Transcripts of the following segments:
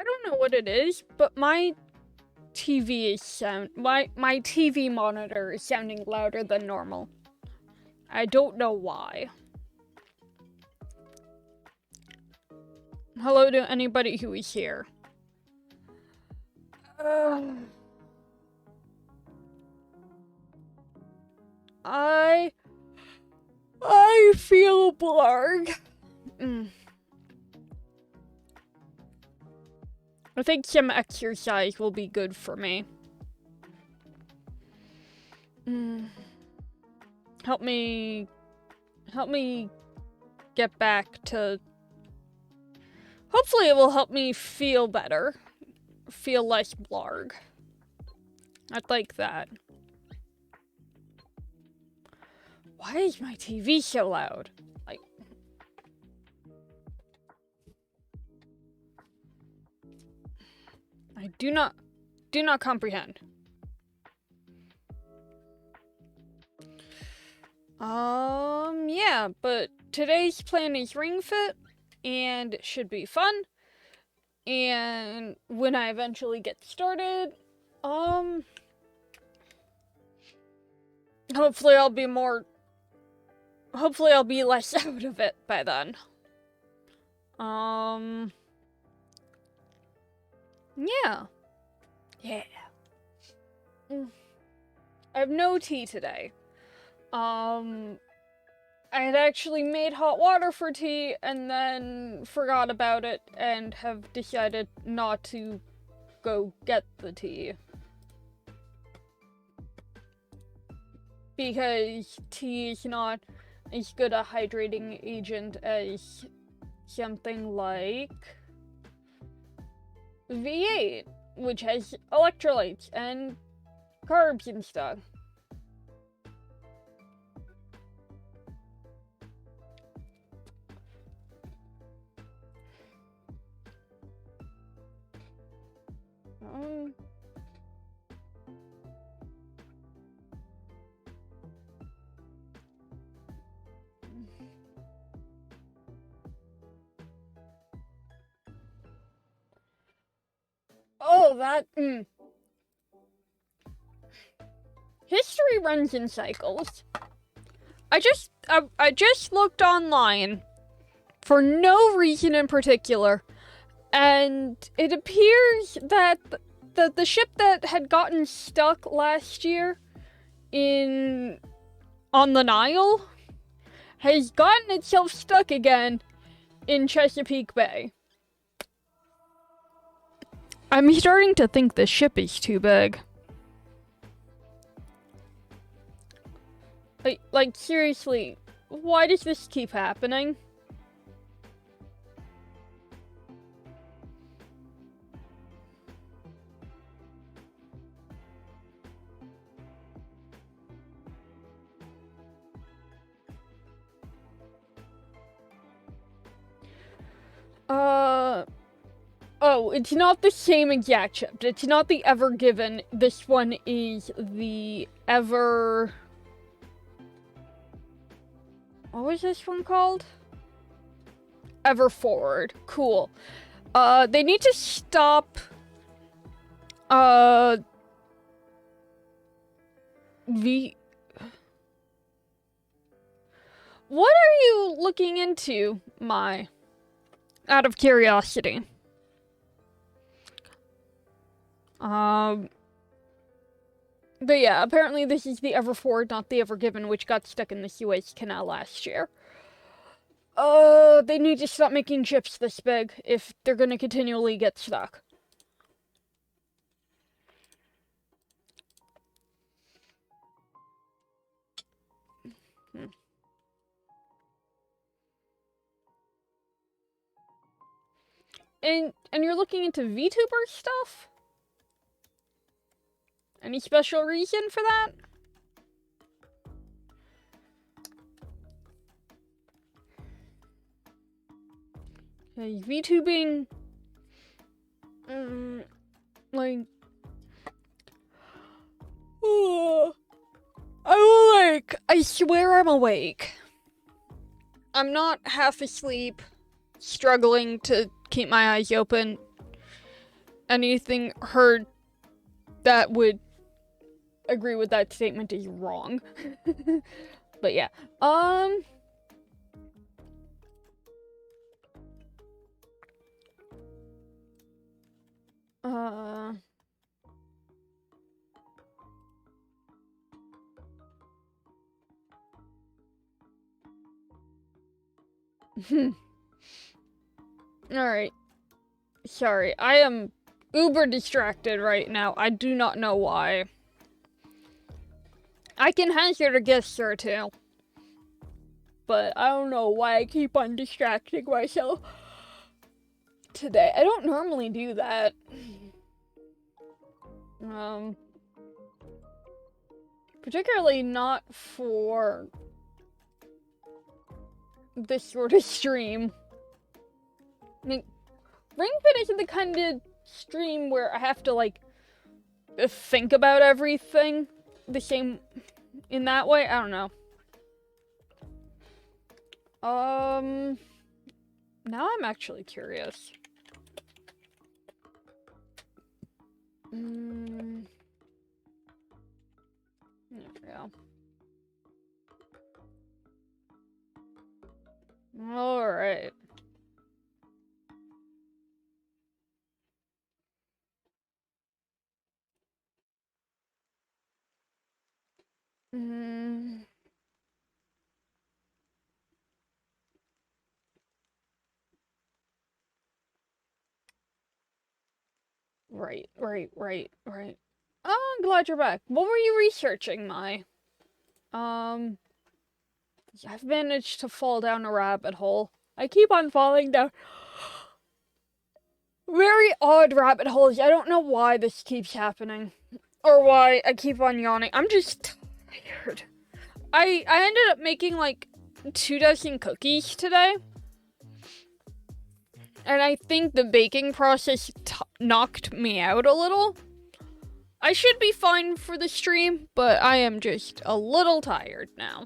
don't know what it is, but my TV is my TV monitor is sounding louder than normal. I don't know why. Hello to anybody who is here. I feel blarg. I think some exercise will be good for me. Help me get back to... Hopefully it will help me feel better. Feel less blarg. I'd like that. Why is my TV so loud? Like... I do not comprehend. Yeah, but today's plan is Ring Fit, and it should be fun. And when I eventually get started, hopefully I'll be less out of it by then. Yeah. I have no tea today. I had actually made hot water for tea and then forgot about it and have decided not to go get the tea. Because tea is not as good a hydrating agent as something like V8, which has electrolytes and carbs and stuff. Oh, that... History runs in cycles. I just looked online for no reason in particular, and it appears that the ship that had gotten stuck last year on the Nile has gotten itself stuck again in Chesapeake Bay. I'm starting to think the ship is too big. Like seriously, why does this keep happening? Oh, it's not the same exact chip. It's not the Ever Given. This one is the Ever... What was this one called? Ever Forward. Cool. They need to stop... What are you looking into, Mai? Out of curiosity. But yeah, apparently this is the Ever Forward, not the Ever Given, which got stuck in the Suez Canal last year. They need to stop making ships this big if they're gonna continually get stuck. And you're looking into VTuber stuff? Any special reason for that? Okay, VTubing... like... I swear I'm awake. I'm not half asleep, struggling to keep my eyes open. anything heard that would agree with that statement is wrong. But yeah. Alright. Sorry, I am uber distracted right now. I do not know why. I can hazard a guess or two. But I don't know why I keep on distracting myself today. I don't normally do that. Particularly not for this sort of stream. I mean, Ring Fit isn't the kind of stream where I have to, like, think about everything the same in that way. I don't know. Now I'm actually curious. There we go. Alright. Right. Oh, I'm glad you're back. What were you researching, Mai? I've managed to fall down a rabbit hole. I keep on falling down very odd rabbit holes. I don't know why this keeps happening. Or why I keep on yawning. I'm just tired. I ended up making like 24 cookies today. And I think the baking process knocked me out a little. I should be fine for the stream, but I am just a little tired now.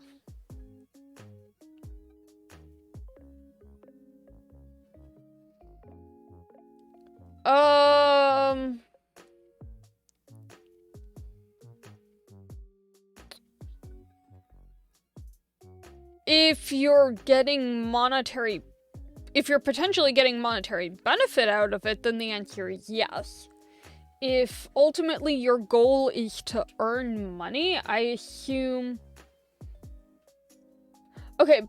If you're potentially getting monetary benefit out of it, then the answer is yes. If ultimately your goal is to earn money, I assume... Okay,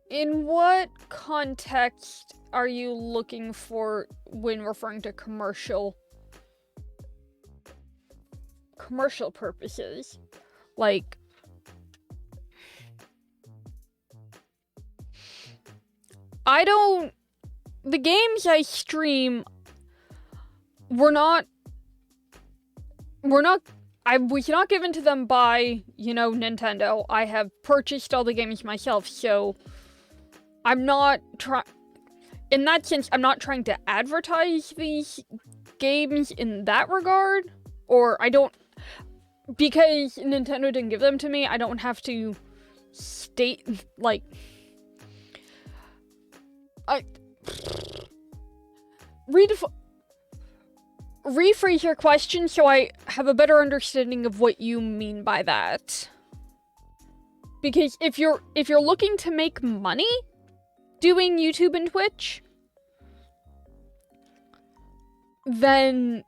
in what context are you looking for when referring to commercial purposes? Like, the games I stream were not given to them by, Nintendo. I have purchased all the games myself, so I'm not in that sense, I'm not trying to advertise these games in that regard, or because Nintendo didn't give them to me, I don't have to state, like, rephrase your question so I have a better understanding of what you mean by that. Because if you're looking to make money doing YouTube and Twitch, then...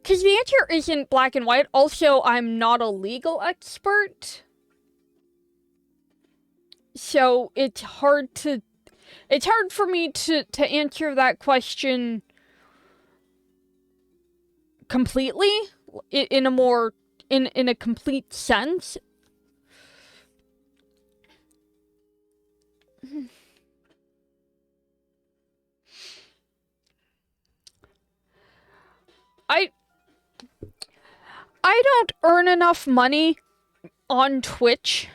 Because the answer isn't black and white. Also, I'm not a legal expert. So it's hard for me to answer that question completely, in a complete sense. I don't earn enough money on Twitch,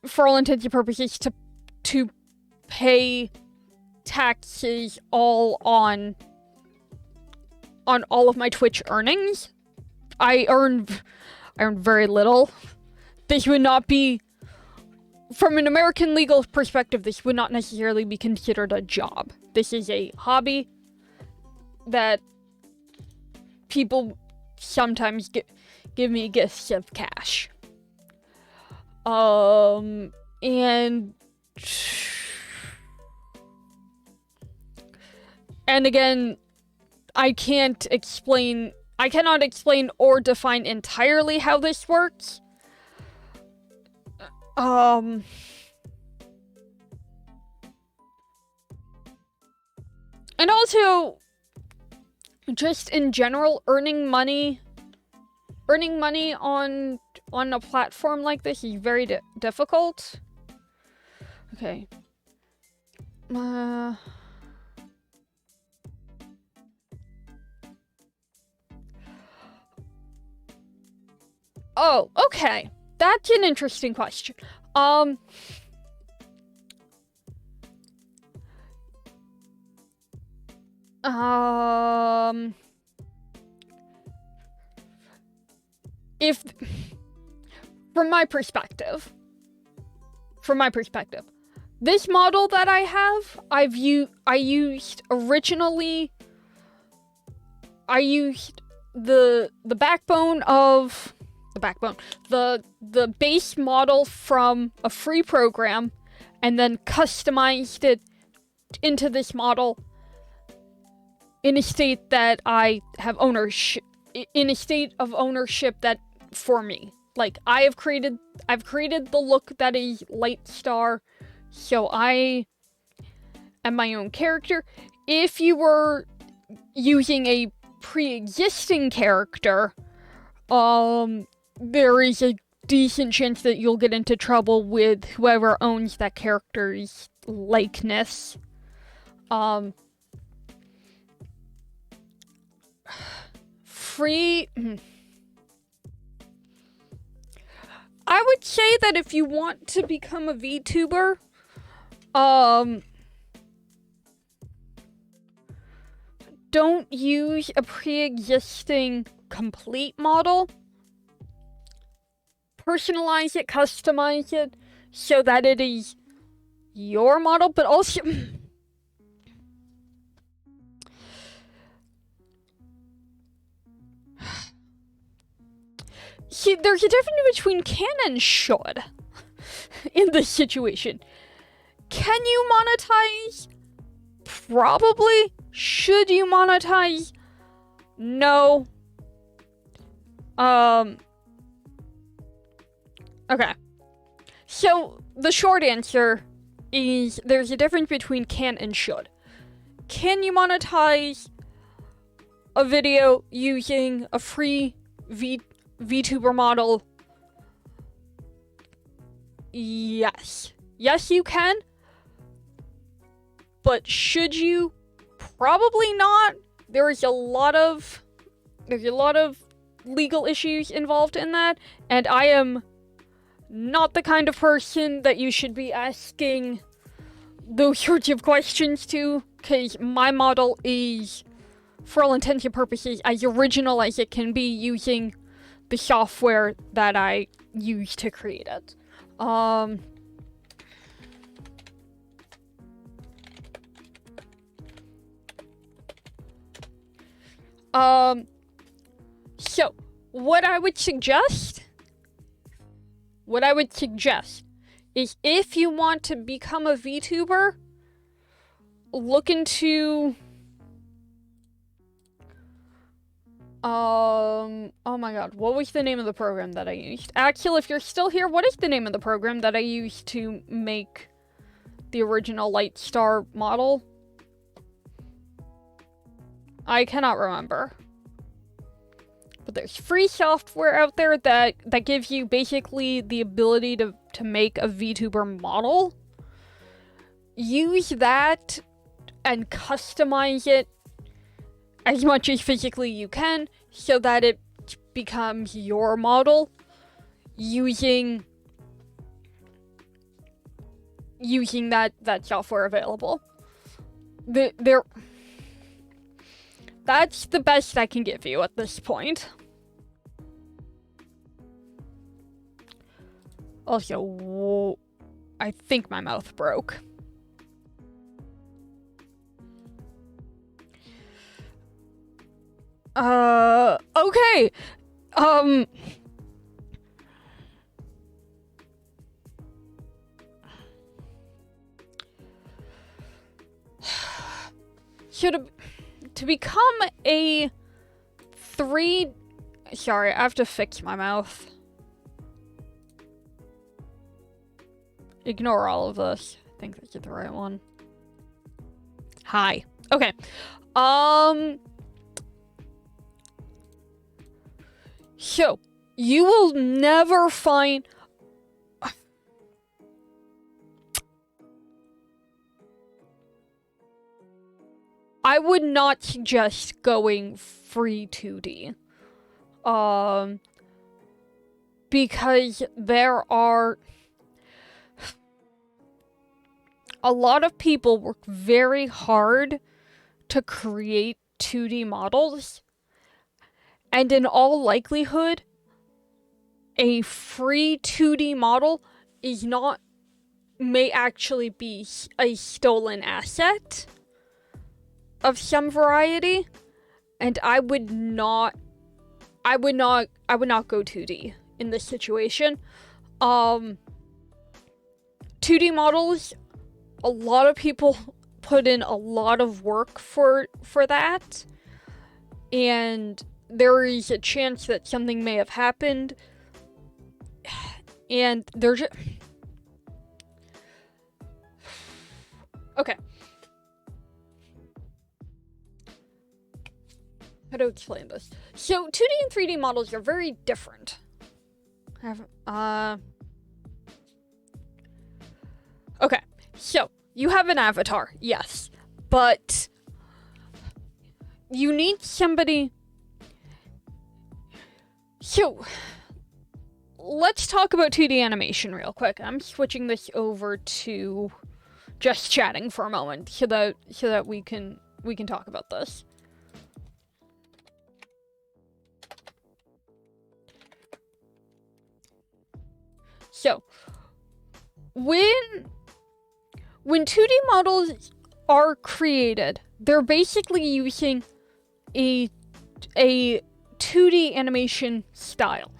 for all intents and purposes, to pay taxes all on all of my Twitch earnings. I earn earn very little. This would not be, from an American legal perspective, this would not necessarily be considered a job. This is a hobby that people sometimes give me gifts of cash. And again, I cannot explain or define entirely how this works. And also, just in general, earning money on a platform like this is very difficult. Okay. Oh, okay. That's an interesting question. If, from my perspective, this model that I have, I used the base model from a free program and then customized it into this model in a state that I have ownership, in a state of ownership that for me. Like, I've created the look that is Lightstar, so I am my own character. If you were using a pre-existing character, there is a decent chance that you'll get into trouble with whoever owns that character's likeness. I would say that if you want to become a VTuber, don't use a pre-existing complete model. Personalize it, customize it, so that it is your model, but also... See, there's a difference between can and should in this situation. Can you monetize? Probably. Should you monetize? No. Okay. So, the short answer is there's a difference between can and should. Can you monetize a video using a free VTuber model? Yes. Yes, you can. But should you? Probably not. There's a lot of legal issues involved in that, and I am not the kind of person that you should be asking those sorts of questions to, because my model is, for all intents and purposes, as original as it can be using the software that I use to create it. So, what I would suggest is if you want to become a VTuber, look into... oh my god, what was the name of the program that I used? Axel, if you're still here, what is the name of the program that I used to make the original Lightstar model? I cannot remember. But there's free software out there that gives you basically the ability to make a VTuber model. Use that and customize it as much as physically you can so that it becomes your model using that software available. That's the best I can give you at this point. Also, I think my mouth broke. Okay. To become a 3... Sorry, I have to fix my mouth. Ignore all of this. I think that's the right one. Hi. Okay. So, you will never find... I would not suggest going free 2D. Because there are... A lot of people work very hard to create 2D models. And in all likelihood, a free 2D model may actually be a stolen asset of some variety, and I would not go 2D in this situation. 2D models, a lot of people put in a lot of work for that, and there is a chance that something may have happened, and there's okay. How to explain this? So 2D and 3D models are very different. Okay, so you have an avatar, yes, but you need somebody. So let's talk about 2D animation real quick. I'm switching this over to just chatting for a moment so that we can talk about this. So, when 2D models are created, they're basically using a 2D animation style.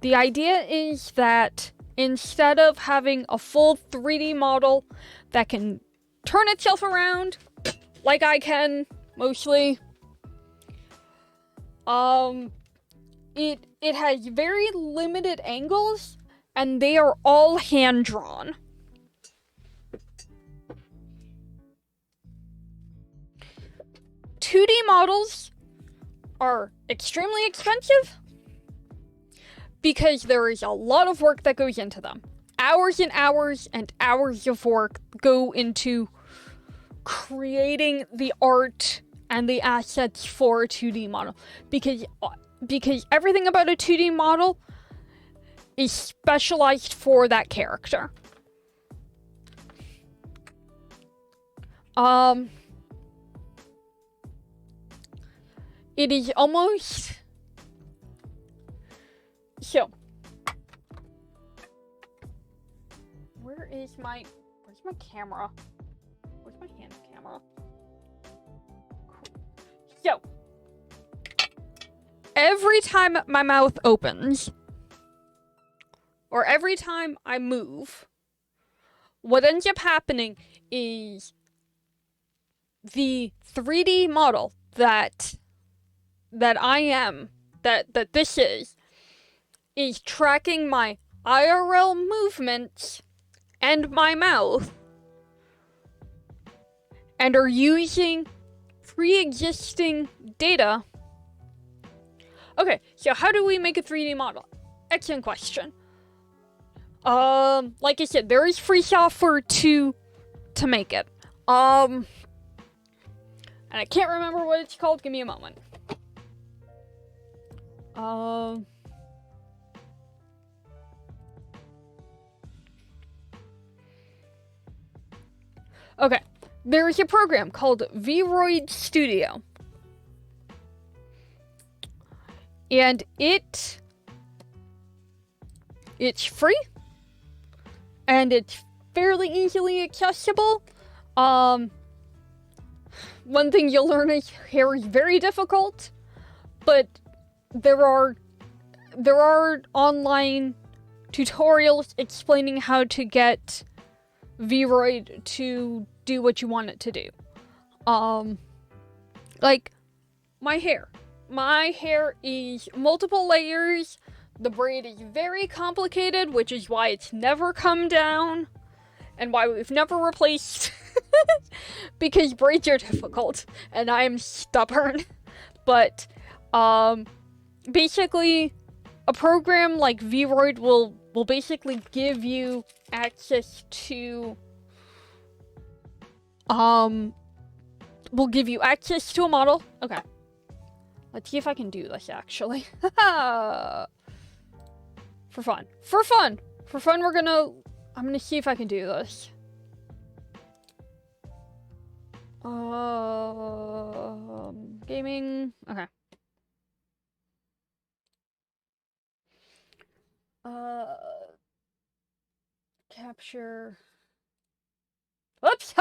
The idea is that instead of having a full 3D model that can turn itself around, like I can, mostly, it has very limited angles, and they are all hand-drawn. .2D models are extremely expensive because there is a lot of work that goes into them. Hours and hours and hours of work go into creating the art and the assets for a 2D model, because everything about a 2D model is specialized for that character. It is almost... So, where's my camera? Where's my hand camera? Cool. So, every time my mouth opens, or every time I move, what ends up happening is the 3D model that this is tracking my IRL movements and my mouth, and are using pre-existing data. Okay, so how do we make a 3D model? Excellent question. Like I said, there is free software to make it. And I can't remember what it's called. Give me a moment. Okay, there is a program called Vroid Studio. And it's free. and it's fairly easily accessible. One thing you'll learn is hair is very difficult, but there are online tutorials explaining how to get Vroid to do what you want it to do. Like my hair. My hair is multiple layers. The braid is very complicated, which is why it's never come down and why we've never replaced because braids are difficult and I'm stubborn. But basically a program like Vroid will basically give you access to will give you access to a model. Okay. Let's see if I can do this actually. For fun. For fun, I'm gonna see if I can do this. Gaming. Okay. Capture. Oops!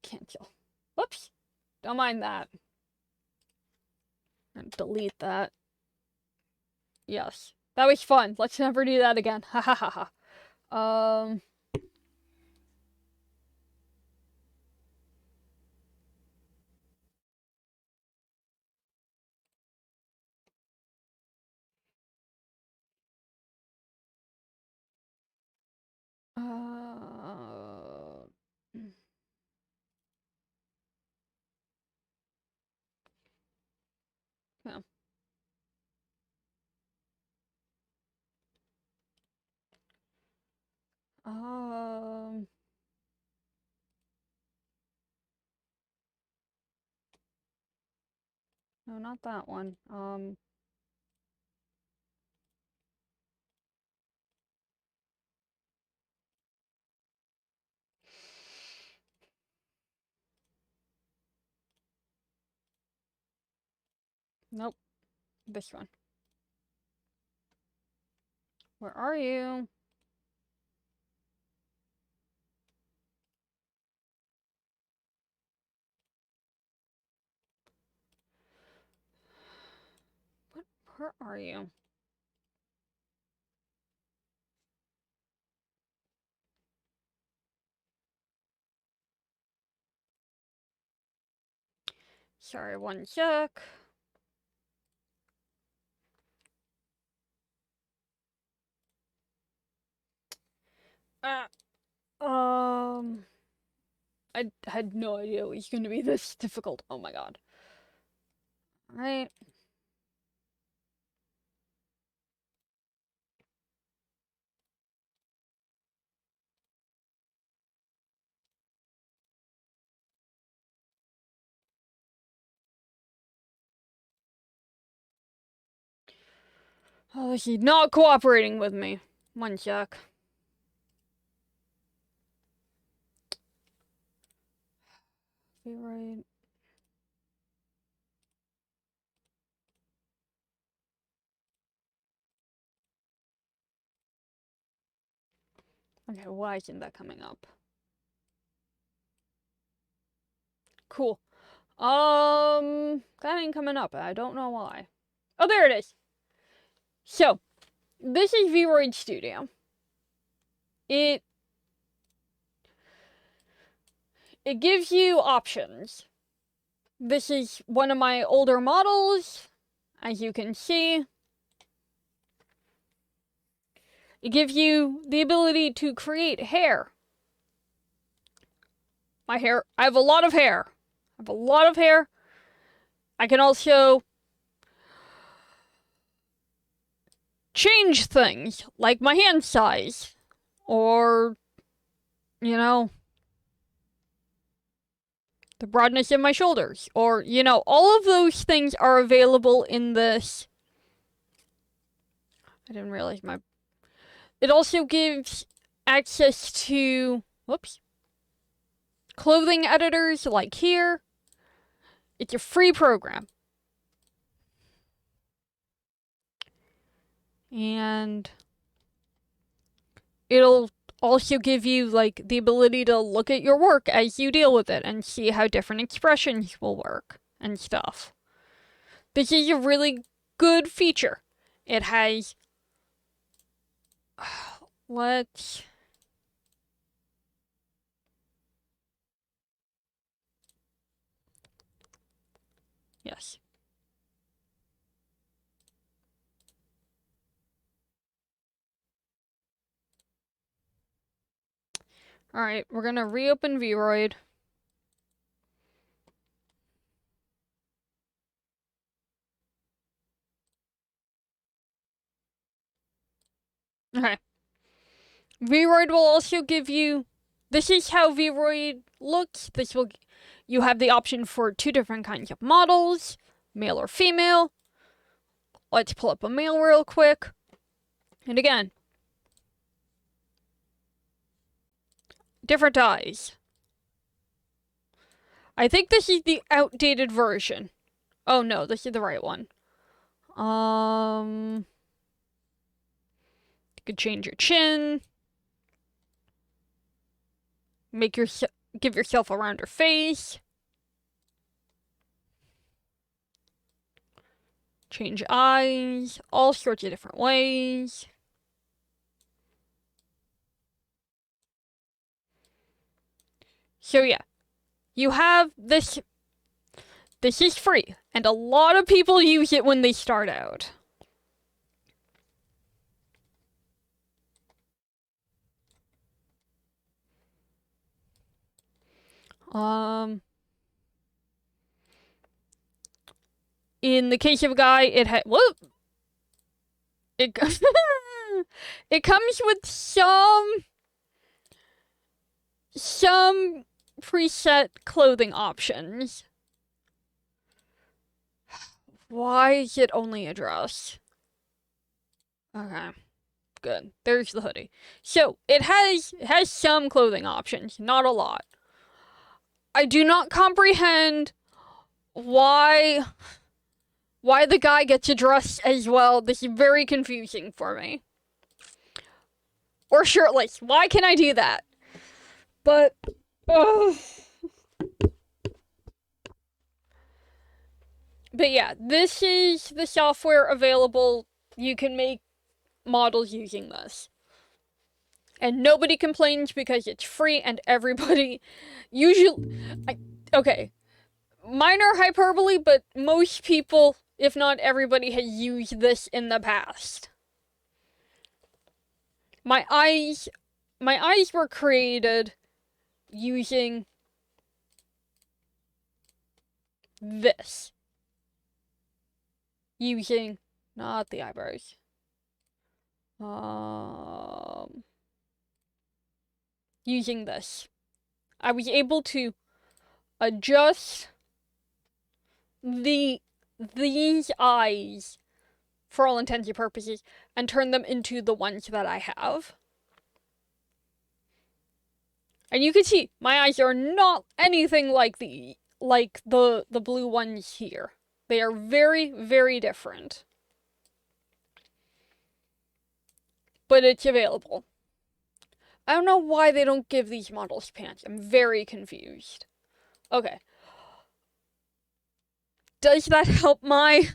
Cancel. Whoops. Don't mind that. And delete that. Yes. That was fun. Let's never do that again. Ha ha ha ha. Yeah. No, not that one. Nope. This one. Where are you? Where are you? Sorry, one sec. I had no idea it was going to be this difficult. Oh my god. Alright. Oh, he's not cooperating with me. One sec. Right. Okay, why isn't that coming up? Cool. That ain't coming up. I don't know why. Oh, there it is. So, this is Vroid Studio. It gives you options. This is one of my older models, as you can see. It gives you the ability to create hair. My hair, I have a lot of hair. I can also change things, like my hand size, or, you know, the broadness of my shoulders, or, you know, all of those things are available in this. I didn't realize my... It also gives access to, whoops, clothing editors, like here. It's a free program. And it'll also give you like the ability to look at your work as you deal with it and see how different expressions will work and stuff. This is a really good feature. It has let's yes. Alright, we're gonna reopen Vroid. Okay. Vroid will also give you... This is how Vroid looks. You have the option for 2 different kinds of models, male or female. Let's pull up a male real quick. And again, different eyes. I think this is the outdated version. Oh no, this is the right one. You could change your chin. Give yourself a rounder face. Change eyes, all sorts of different ways. So yeah, you have this. This is free, and a lot of people use it when they start out. In the case of a guy, it it it comes with some preset clothing options. Why is it only a dress? Okay, good. There's the hoodie. So it has some clothing options, not a lot. I do not comprehend why the guy gets a dress as well. This is very confusing for me. Or shirtless. Why can I do that? But but yeah, this is the software available. You can make models using this. And nobody complains because it's free and everybody usually... okay, minor hyperbole, but most people, if not everybody, has used this in the past. My eyes were created using this. Using, not the eyebrows. Using this. I was able to adjust these eyes, for all intents and purposes, and turn them into the ones that I have. And you can see, my eyes are not anything like the blue ones here. They are very, very different. But it's available. I don't know why they don't give these models pants. I'm very confused. Okay. Does that help my...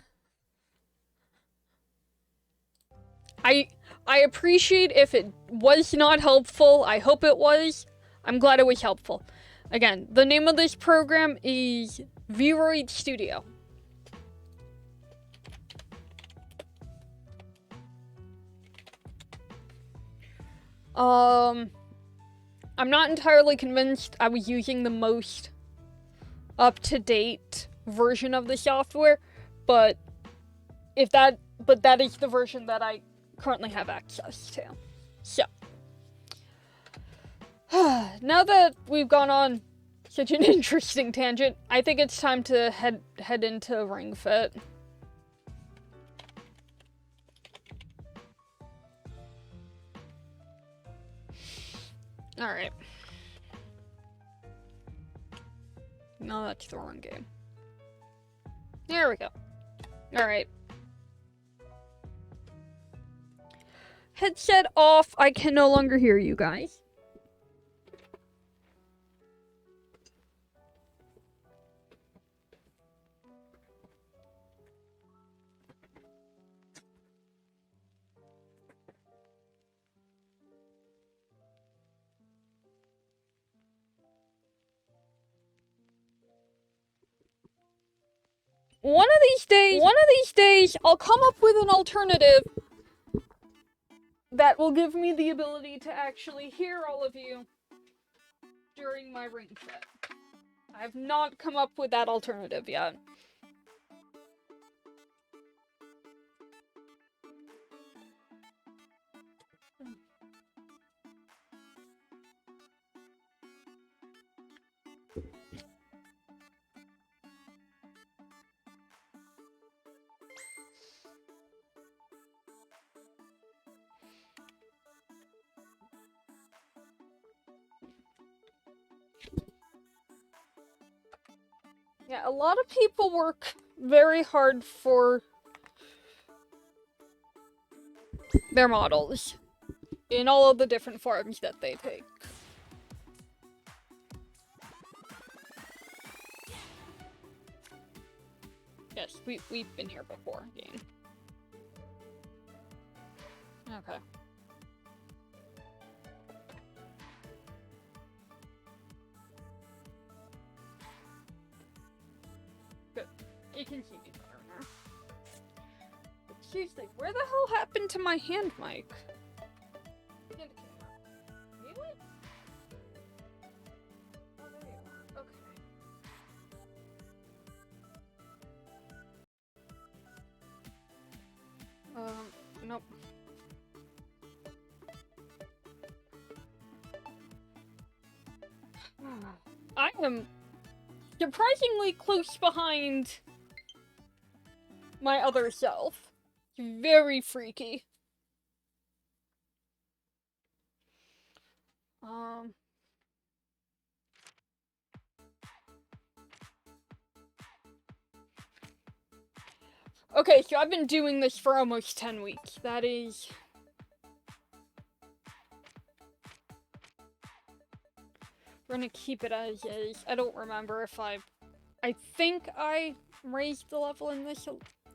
I appreciate if it was not helpful. I hope it was. I'm glad it was helpful. Again, the name of this program is Vroid Studio. I'm not entirely convinced I was using the most up-to-date version of the software, but that is the version that I currently have access to. So, now that we've gone on such an interesting tangent, I think it's time to head into Ring Fit. Alright. No, that's the wrong game. There we go. Alright. Headset off. I can no longer hear you guys. One of these days, I'll come up with an alternative that will give me the ability to actually hear all of you during my ring set. I have not come up with that alternative yet. Yeah, a lot of people work very hard for their models in all of the different forms that they take. Yes, we've been here before, game. Okay. Good. You can see me better now. Seriously, where the hell happened to my hand mic? Hand camera. Really? Oh, there you are. Okay. Nope. I am surprisingly close behind my other self. Very freaky. Okay, so I've been doing this for almost 10 weeks. That is... We're gonna keep it as is. I don't remember if I think I raised the level in this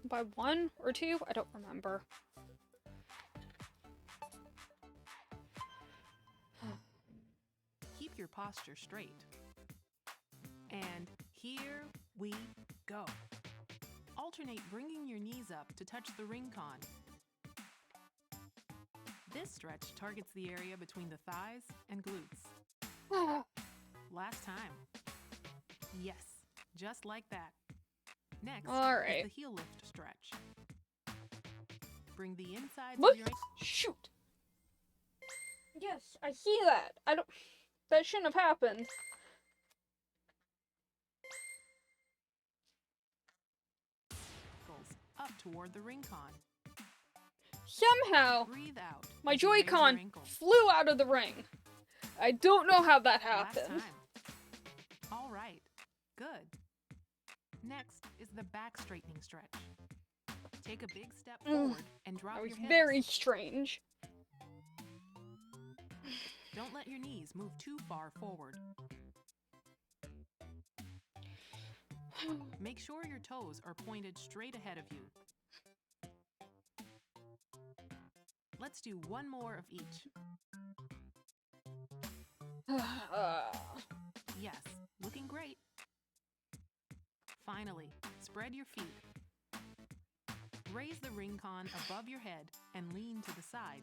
by 1 or 2. I don't remember. Keep your posture straight. And here we go. Alternate bringing your knees up to touch the ring con. This stretch targets the area between the thighs and glutes. Last time. Yes, just like that. Next is the heel lift stretch. Bring the inside of your... Shoot! Yes, I see that. That shouldn't have happened. Up toward the ring con. Somehow, breathe out. My Joy-Con flew out of the ring. I don't know how that happened. All right, good. Next is the back straightening stretch. Take a big step forward and drop your hips. That was very strange. Don't let your knees move too far forward. Make sure your toes are pointed straight ahead of you. Let's do one more of each. Yes, looking great. Finally, spread your feet. Raise the ring con above your head and lean to the side.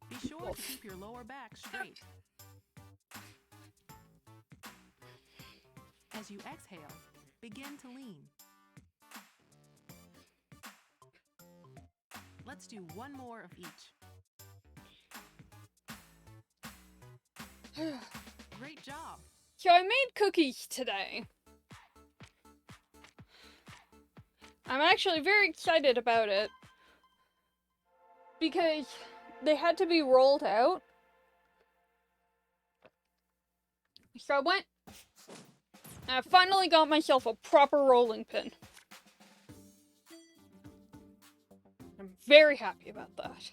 Be sure to keep your lower back straight. As you exhale, begin to lean. Let's do one more of each. Great job. So I made cookies today. I'm actually very excited about it. Because they had to be rolled out. So I went and I finally got myself a proper rolling pin. I'm very happy about that.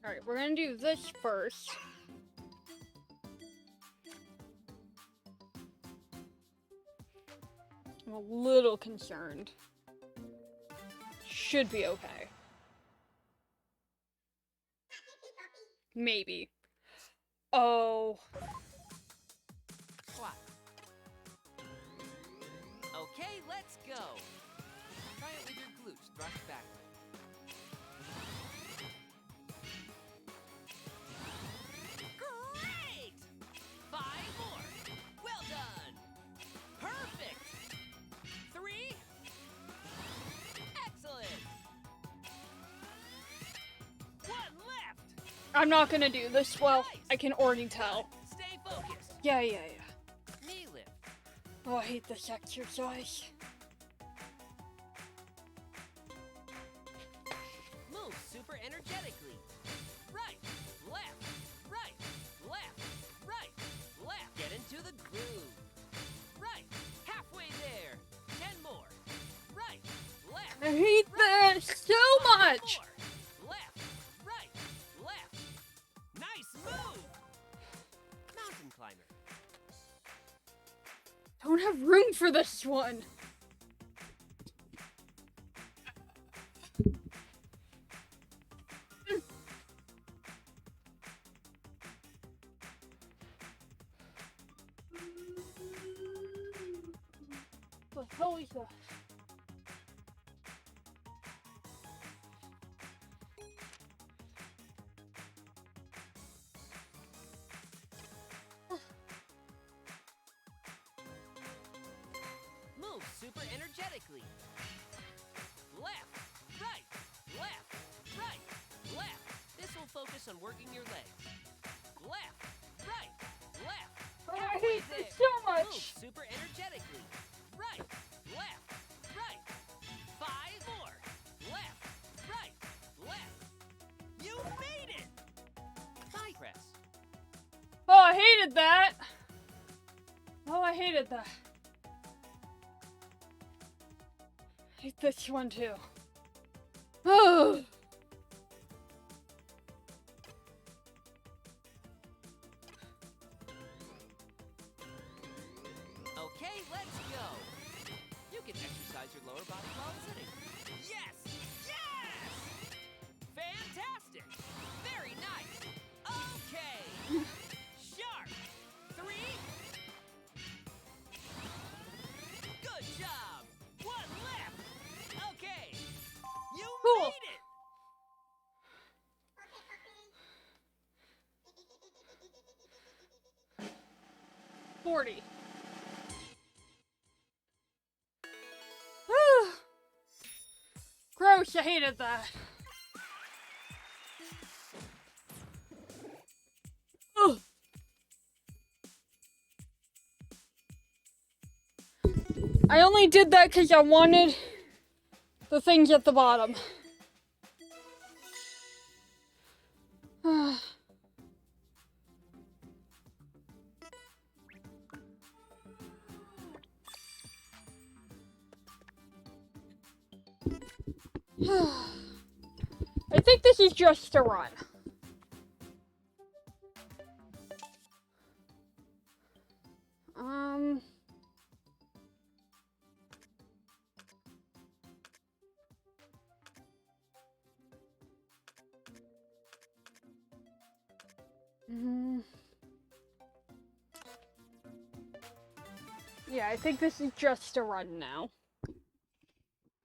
Alright, we're gonna do this first. I'm a little concerned. Should be okay. Maybe. Oh. What? Okay, let's go. Try it with your glutes thrust backward. Great! 5 more. Well done. Perfect. 3. Excellent. 1 left. I'm not gonna do this well. I can already tell. Stay focused. Yeah. Knee lift. Oh, I hate this exercise. Move super energetically. Right, left, right, left, right, left. Get into the groove. Right, halfway there. 10 more. Right, left. I hate this so much. More. Left, right, left. Nice move. Mountain climber. Don't have room for this one. What the hell is that? Move super energetically. Left, right, left, right, left. This will focus on working your legs. Left, right, left. Oh, I Halfway hate there. this so Move much. super energetically. Right, left, right. 5 more. Left, right, left. You made it! Thigh press. Oh, I hated that. Oh, I hated that. I hate this one too. Oh. Okay, let's go. You can exercise your lower body while sitting. Yes! Yes! Fantastic! Very nice! Okay! Sharp! 3. Good job! 1 left! Okay! You Cool. made it! 40. Gross, I hated that. Ugh. I only did that because I wanted the things at the bottom. I think this is just a run. Yeah, I think this is just a run now.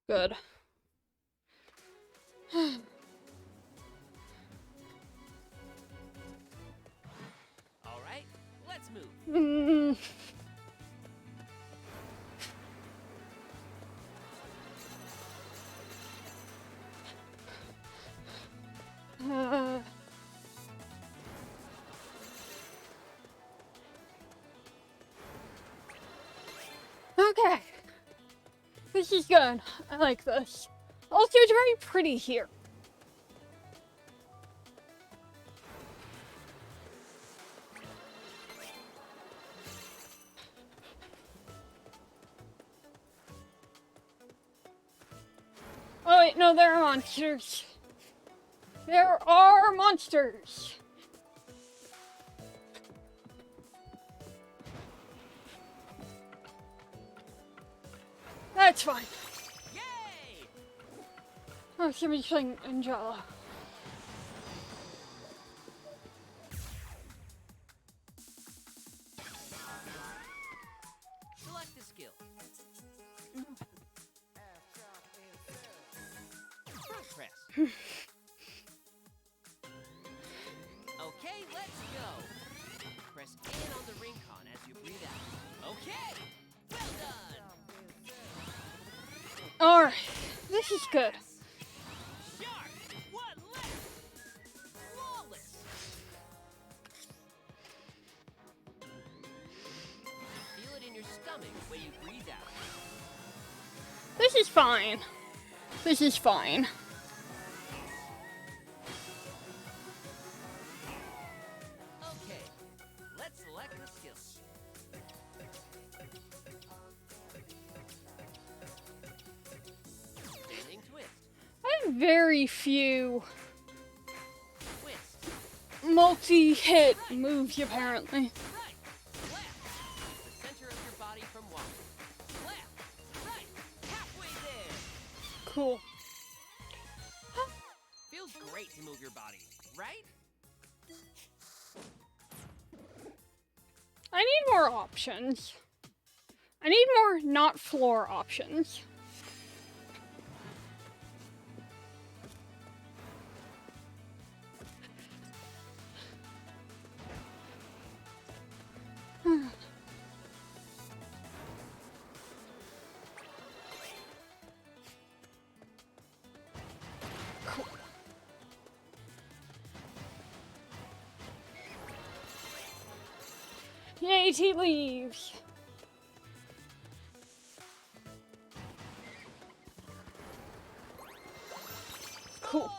Good. All right, let's move. Okay. This is good. I like this. Also, it's very pretty here. Oh wait, no, there are monsters. There are monsters. That's fine. Yay! Oh, somebody's playing Angela. Select a skill. Front press. Okay, let's go. Press in on the ring con as you breathe out. Okay, well done. Alright, this is good. Sharp. One left. Flawless. Feel it in your stomach when you breathe out. This is fine. This is fine. Okay, let's select the skill. Standing twist. I have very few Twist. multi-hit moves, apparently. Right. Left. The center of your body from walking. Left. Right. Halfway there. Cool. Feels great to move your body, right? I need more options. I need more not floor options. Cool. Yay, tea leaves. Cool.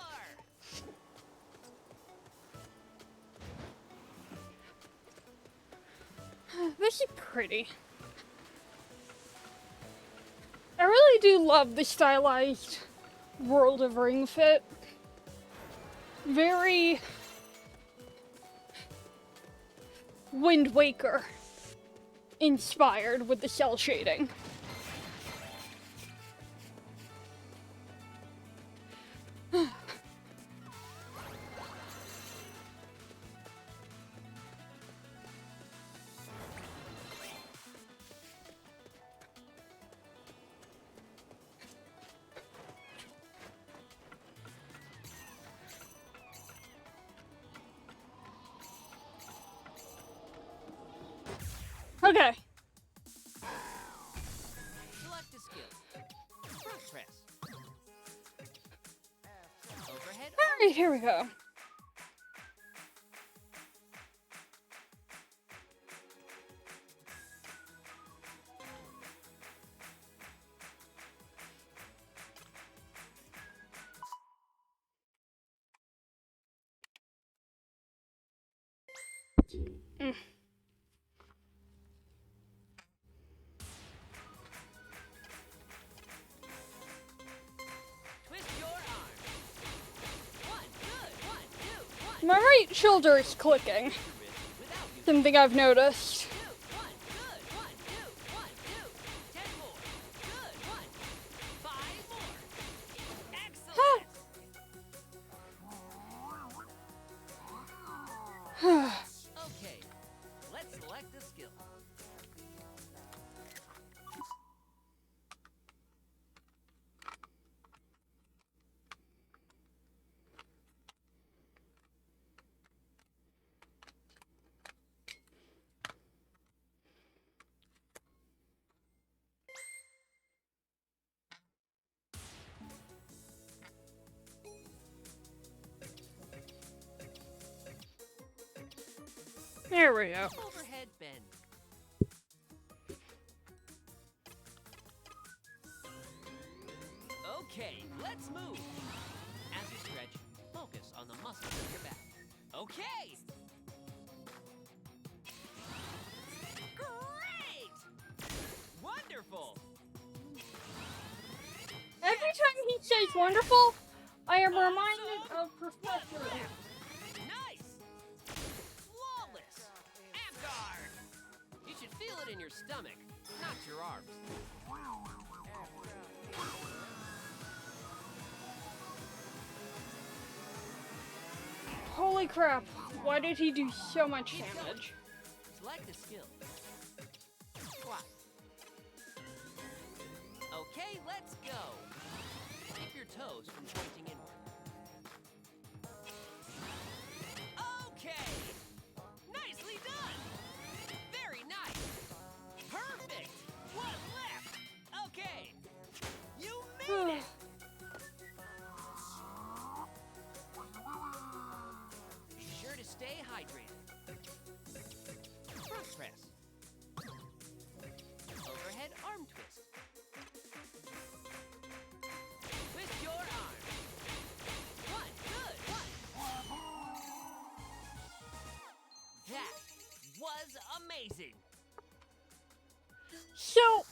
This is pretty. I really do love the stylized World of Ring Fit. Very Wind Waker inspired with the cell shading. Okay. Select a skill. Front press. Overhead. Alright, here we go. Twist your arm. One, good. 1, 2, 1. My right shoulder is clicking. Without you. Something I've noticed. 2, 1, good. 1, 2, 1, 2. 10 more. Good. 1. 5 more. Excellent. Okay, let's select the skill. There we go. Overhead bend. Okay, let's move. As you stretch, focus on the muscles of your back. Okay! Great! Wonderful! Every time he says wonderful, I am reminded of Professor X. Nice! Flawless! Amgard! You should feel it in your stomach, not your arms. Holy crap, why did he do so much damage? Select a skill. Squat. Okay, let's go. Keep your toes from pointing inward. Okay! Nicely done! Very nice! Perfect! One left! Okay! You made it! Be sure to stay hydrated. Front press. Overhead arm twist. Twist your arm. One, good, one. That was amazing. So,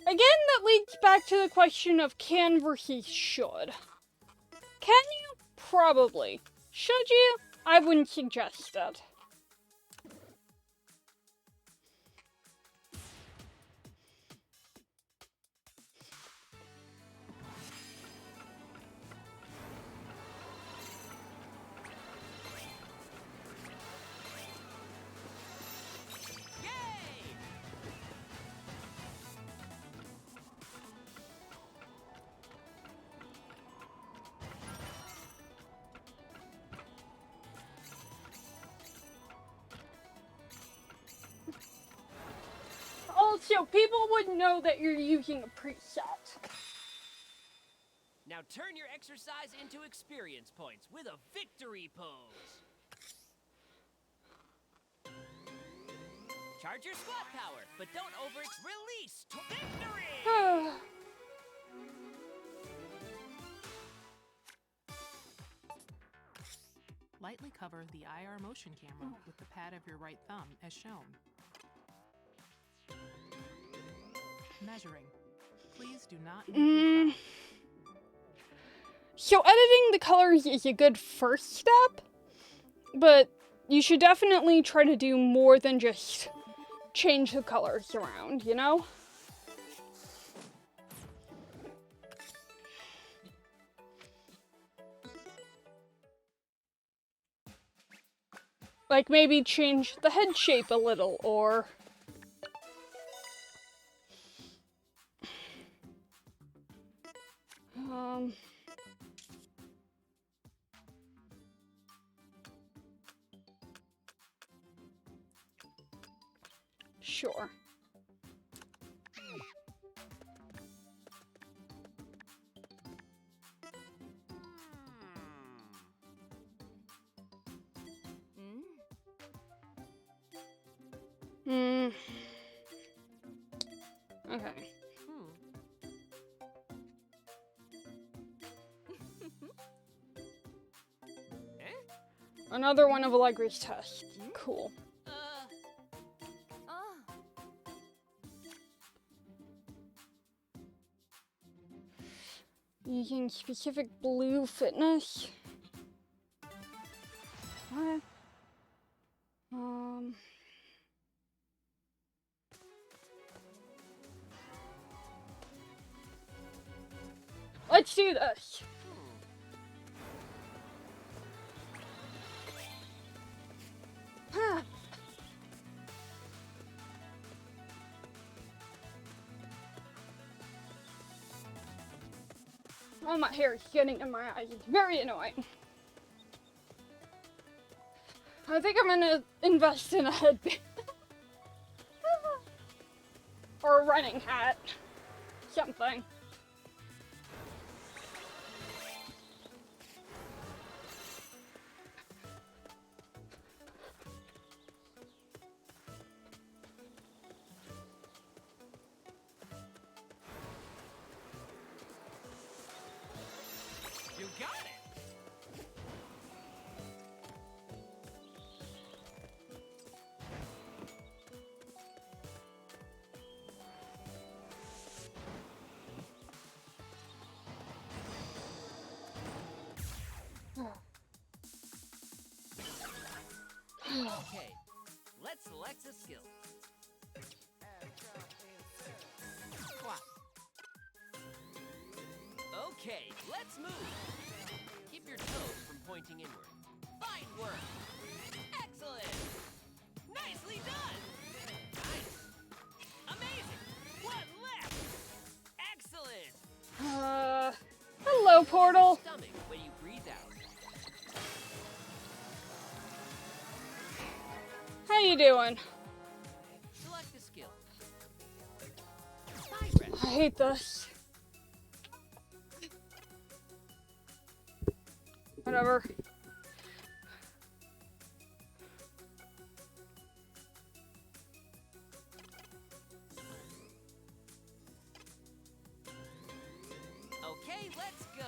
again, that leads back to the question of can versus should. Can you? Probably. Should you? I wouldn't suggest it. Yay! Also, people would know that you're using a preset. Now turn your exercise into experience points with a victory pose. Charge your squat power, but don't release to victory! Lightly cover the IR motion camera with the pad of your right thumb as shown. Measuring. Please do not move your thumb. So editing the colors is a good first step, but you should definitely try to do more than just change the colors around, you know? Like maybe change the head shape a little, or... Sure. Okay. Another one of Allegra's tests. Cool. Using specific blue fitness. What? Let's do this. Oh, my hair is getting in my eyes. It's very annoying. I think I'm gonna invest in a headband. Or a running hat. Something. You got it! Okay, let's select a skill. Quack. Okay, let's move. Keep your toes from pointing inward. Fine work. Excellent. Nicely done. Nice. Amazing. One left. Excellent. Hello, Portal. Stomach when you breathe out. How you doing? Select a skill. Side rest. I hate this. Whatever. Okay, let's go.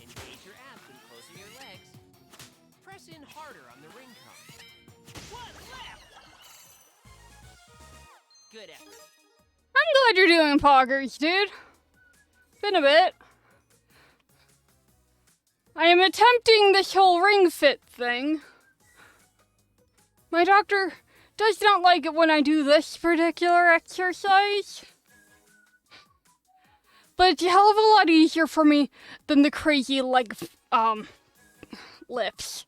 Engage your abs when closing your legs. Press in harder on the ring comp. One left. Good effort. I'm glad you're doing poggers, dude. Been a bit. I am attempting this whole ring fit thing. My doctor does not like it when I do this particular exercise. But it's a hell of a lot easier for me than the crazy leg, lifts.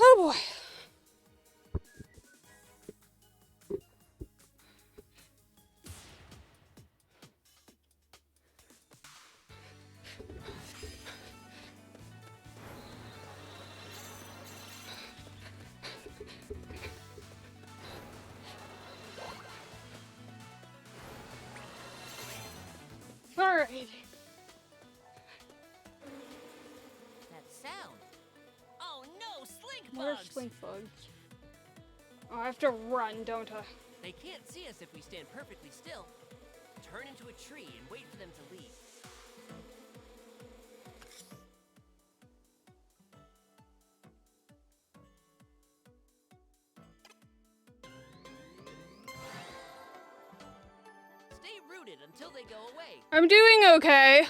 Oh boy. All right. That sound. Oh no, slink Where's bugs. Slink Bugs? Oh, I have to run, don't I? They can't see us if we stand perfectly still. Turn into a tree and wait for them to leave. Stay rooted until they go away. I'm doing okay.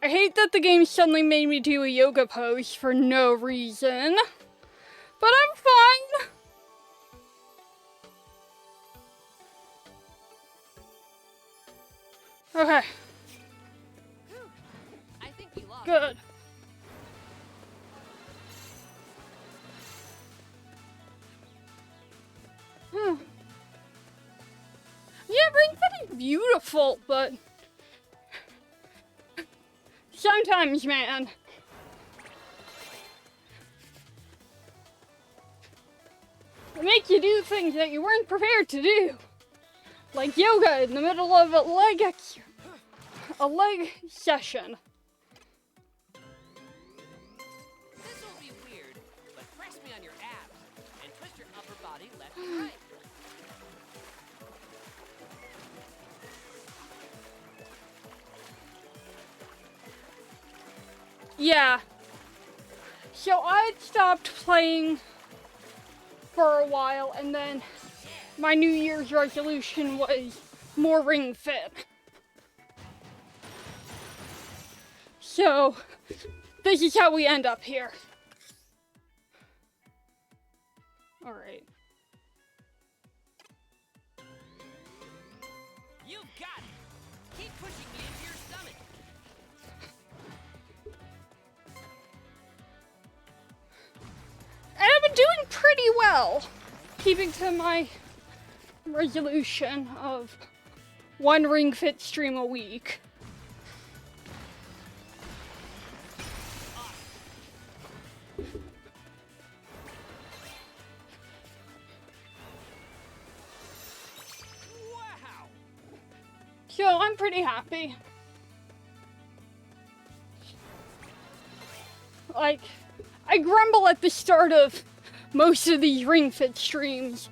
I hate that the game suddenly made me do a yoga pose for no reason. But I'm fine. Okay, Whew. I think we lost. good. Hmm. Yeah, Ring Fit is beautiful, but sometimes, man. It makes you do things that you weren't prepared to do. Like yoga in the middle of a leg session. This will be weird, but press me on your abs and twist your upper body left and right. Yeah. So I stopped playing for a while, and then my New Year's resolution was more Ring Fit. So this is how we end up here. All right. You've got it. Keep pushing me into your stomach. well, keeping to my resolution of 1 Ring Fit stream a week. Wow! So I'm pretty happy. Like, I grumble at the start of most of these Ring Fit streams,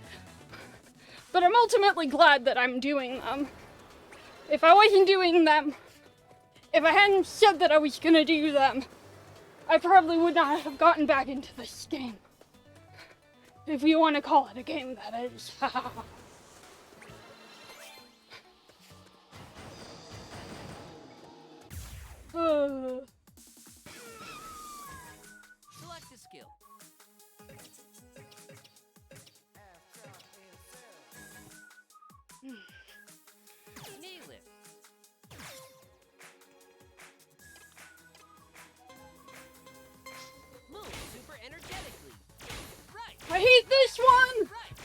but I'm ultimately glad that I'm doing them. If I wasn't doing them, if I hadn't said that I was gonna do them, I probably would not have gotten back into this game. If you want to call it a game, that is. Select a skill. Knee lift. Move super energetically. Right. I hate this one! Right.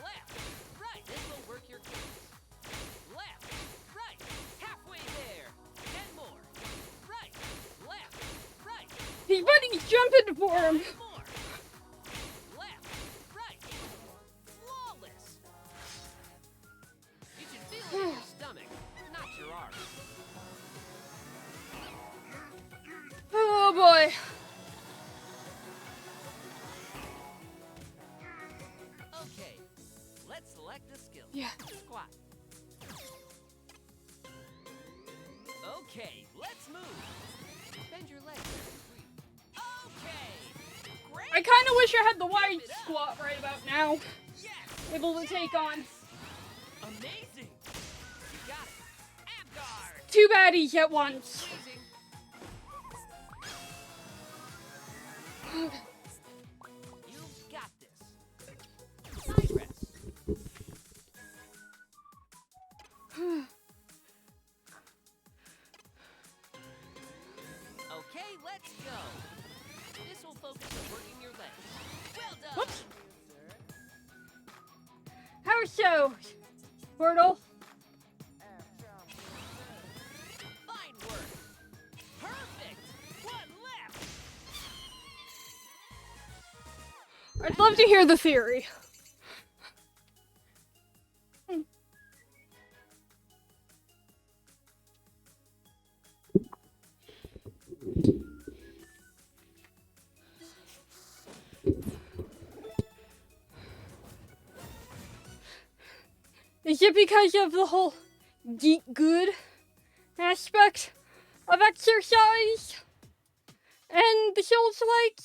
Left. Right. This will work your glutes. Left. Right. Halfway there. 10 more. Right. Left. Right. His buddy's jumping for him. 5 more. Left. Right. Flawless. You should feel it in your stomach, not your arms. Oh boy. Okay, let's select a skill. Yeah. Squat. Okay, let's move. Bend your legs. Okay, great. I kind of wish I had the wide squat right about now. Yes, Able to take on amazing. You got it. Ab guard. 2 baddies at once. Amazing. You've got this. Side rest. Okay, let's go. This will focus on working your legs. Well done. Whoops. How so, Squirtle? Fine work. Perfect. One left. I'd love to hear the theory. Is it because of the whole geek good aspect of exercise and the Souls-like?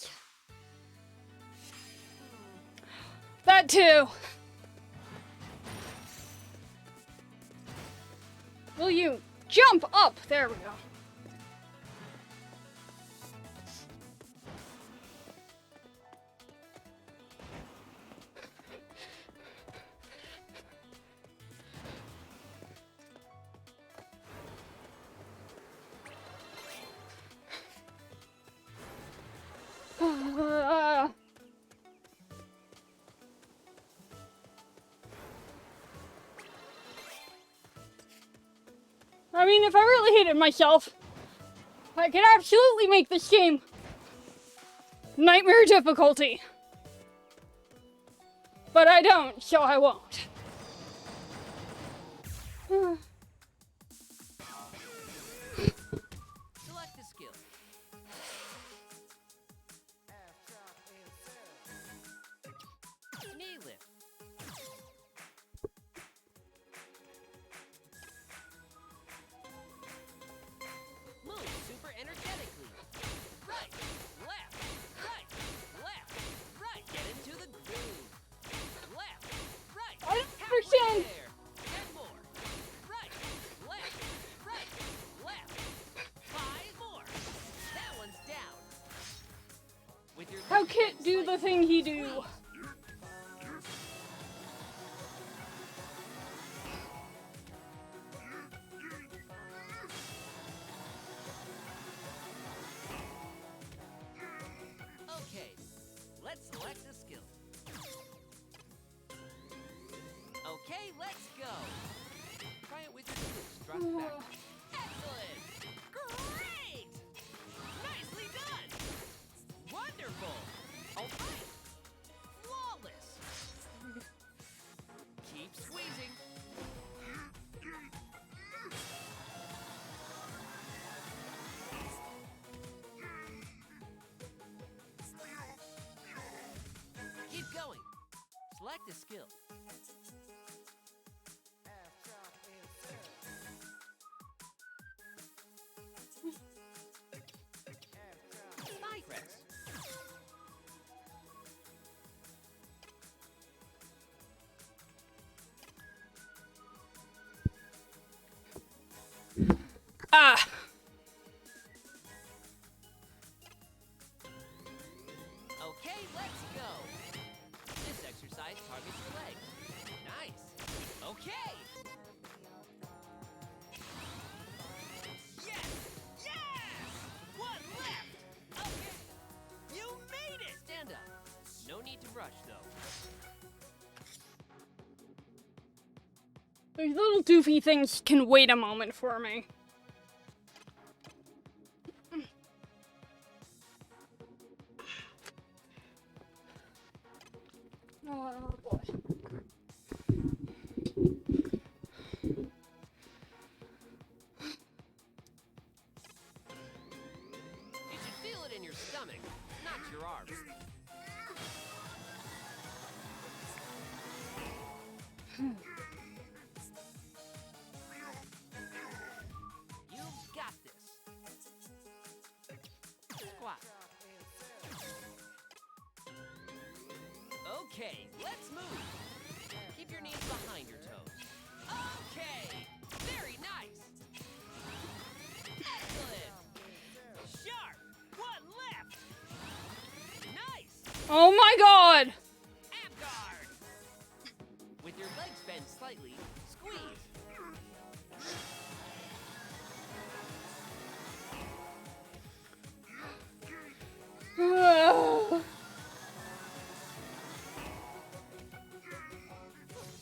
That too. Will you jump up? There we go. I mean, if I really hated myself, I could absolutely make this game nightmare difficulty. But I don't, so I won't. Select a skill. Knee lift. Move super energetically. Right, left, right, left, right. Get into the groove. Left, right. I don't halfway understand. there. 10 more. Right, left, right, left. 5 more. That one's down. With your How left Kit hand do the slightly thing he do? Okay, let's select a skill. arms back. Excellent! Great! Nicely done! Wonderful! All right! Flawless! Keep squeezing. Keep going. Select a skill. Spy press. Ah. Okay, let's go. This exercise targets your legs. Nice. Okay. Yes! Yes! One left! Okay. You made it! Stand up. No need to rush, though. These little doofy things can wait a moment for me. Oh boy. You should feel it in your stomach, not your arms. You've got this. Squat. Okay, let's move. Keep your knees behind your toes. Okay, very nice. Excellent. Sharp. One left. Nice. Oh my god! Ab guard. With your legs bent slightly, squeeze.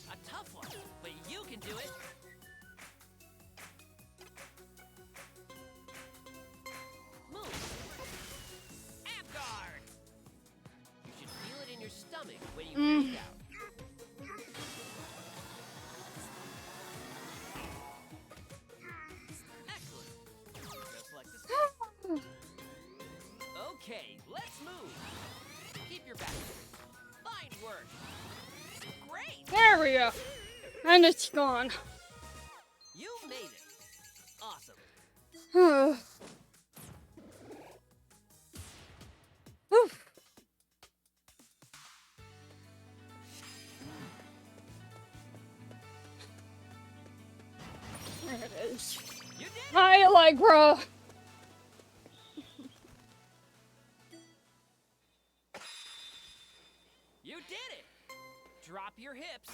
A tough one, but you can do it. Move. Ab guard. You should feel it in your stomach when you breathe out. Excellent. Just like this. Okay, let's move. Keep your back. Fine work. Great. There we go. And it's gone. You made it. Awesome. Oof. There it is. You did it. Hi, Allegra. You did it. Drop your hips.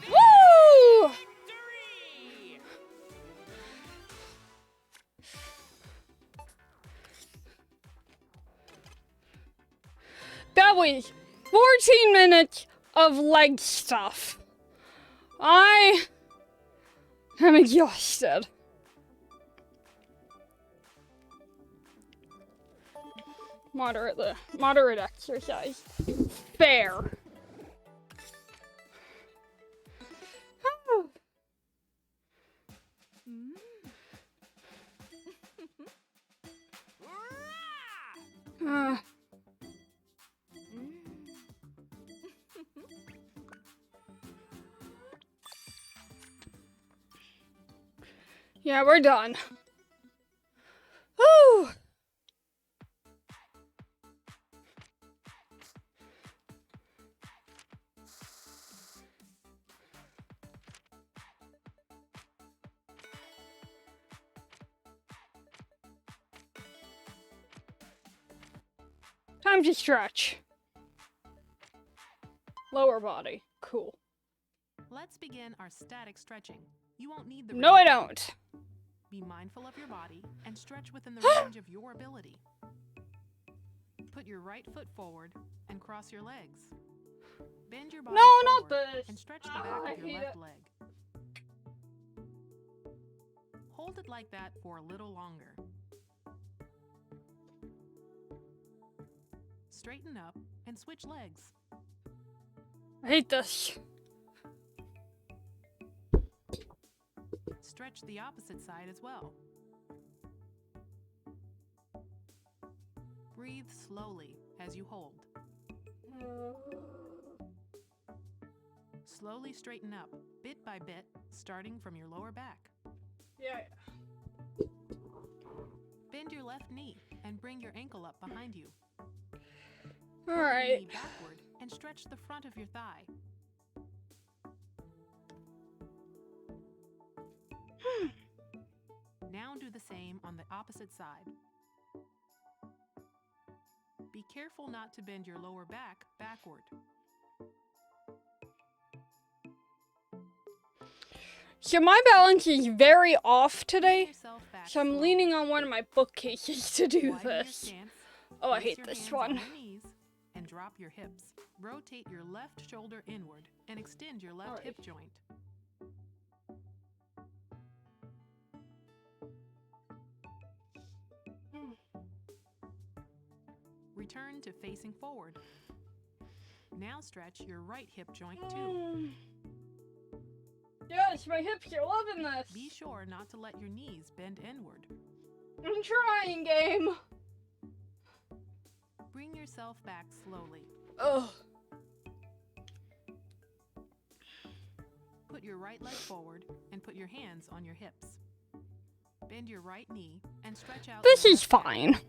Woo! Victory! That was 14 minutes of leg stuff. I am exhausted. Moderate exercise. Fair. Yeah, we're done. Whew. Time to stretch. Lower body. Cool. Let's begin our static stretching. You won't need the No, I range. don't. Be mindful of your body and stretch within the range of your ability. Put your right foot forward and cross your legs. Bend your body No, not forward this. and stretch the back I of your hate left it. leg. Hold it like that for a little longer. Straighten up and switch legs. I hate this. Stretch the opposite side as well. Breathe slowly as you hold. Slowly straighten up, bit by bit, starting from your lower back. Yeah. Bend your left knee and bring your ankle up behind you. All Pull your right. knee backward and stretch the front of your thigh. Now do the same on the opposite side. Be careful not to bend your lower back backward. So my balance is very off Bring today, yourself back so I'm slowly. leaning on one of my bookcases to do Widen your this. stance, Oh, I place hate your this hands one. on your knees, and drop your hips. Rotate your left shoulder inward and extend your left Alright. hip joint. Return to facing forward. Now stretch your right hip joint too. Yes, my hips are loving this. Be sure not to let your knees bend inward. I'm trying, game. Bring yourself back slowly. Ugh. Put your right leg forward and put your hands on your hips. Bend your right knee and stretch out. This your is left hip. fine.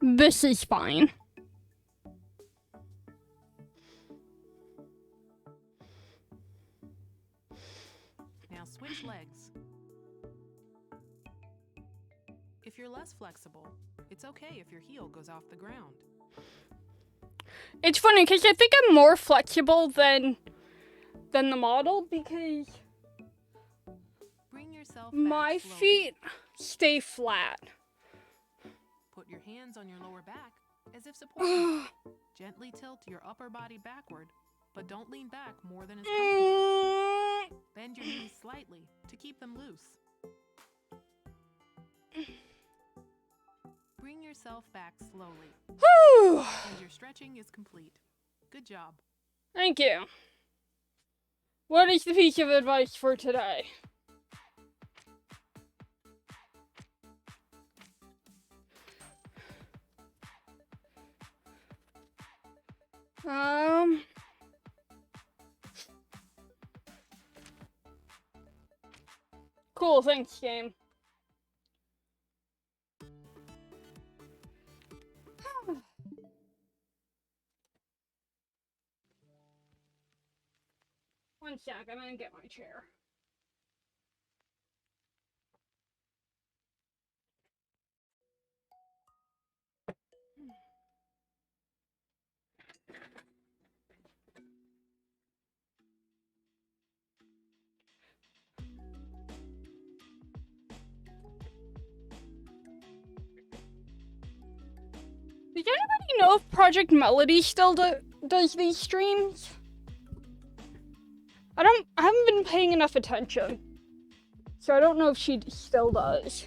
This is fine. Now switch legs. If you're less flexible, it's okay if your heel goes off the ground. It's funny because I think I'm more flexible than the model because Bring yourself back my slowly. feet stay flat. Put your hands on your lower back as if supporting. Gently tilt your upper body backward, but don't lean back more than is comfortable. Bend your knees slightly to keep them loose. Bring yourself back slowly, Whew. and your stretching is complete. Good job. Thank you. What is the piece of advice for today? Cool, thanks, game. One sec, I'm gonna get my chair. Does anybody know if Project Melody still does these streams? I haven't been paying enough attention, so I don't know if she still does.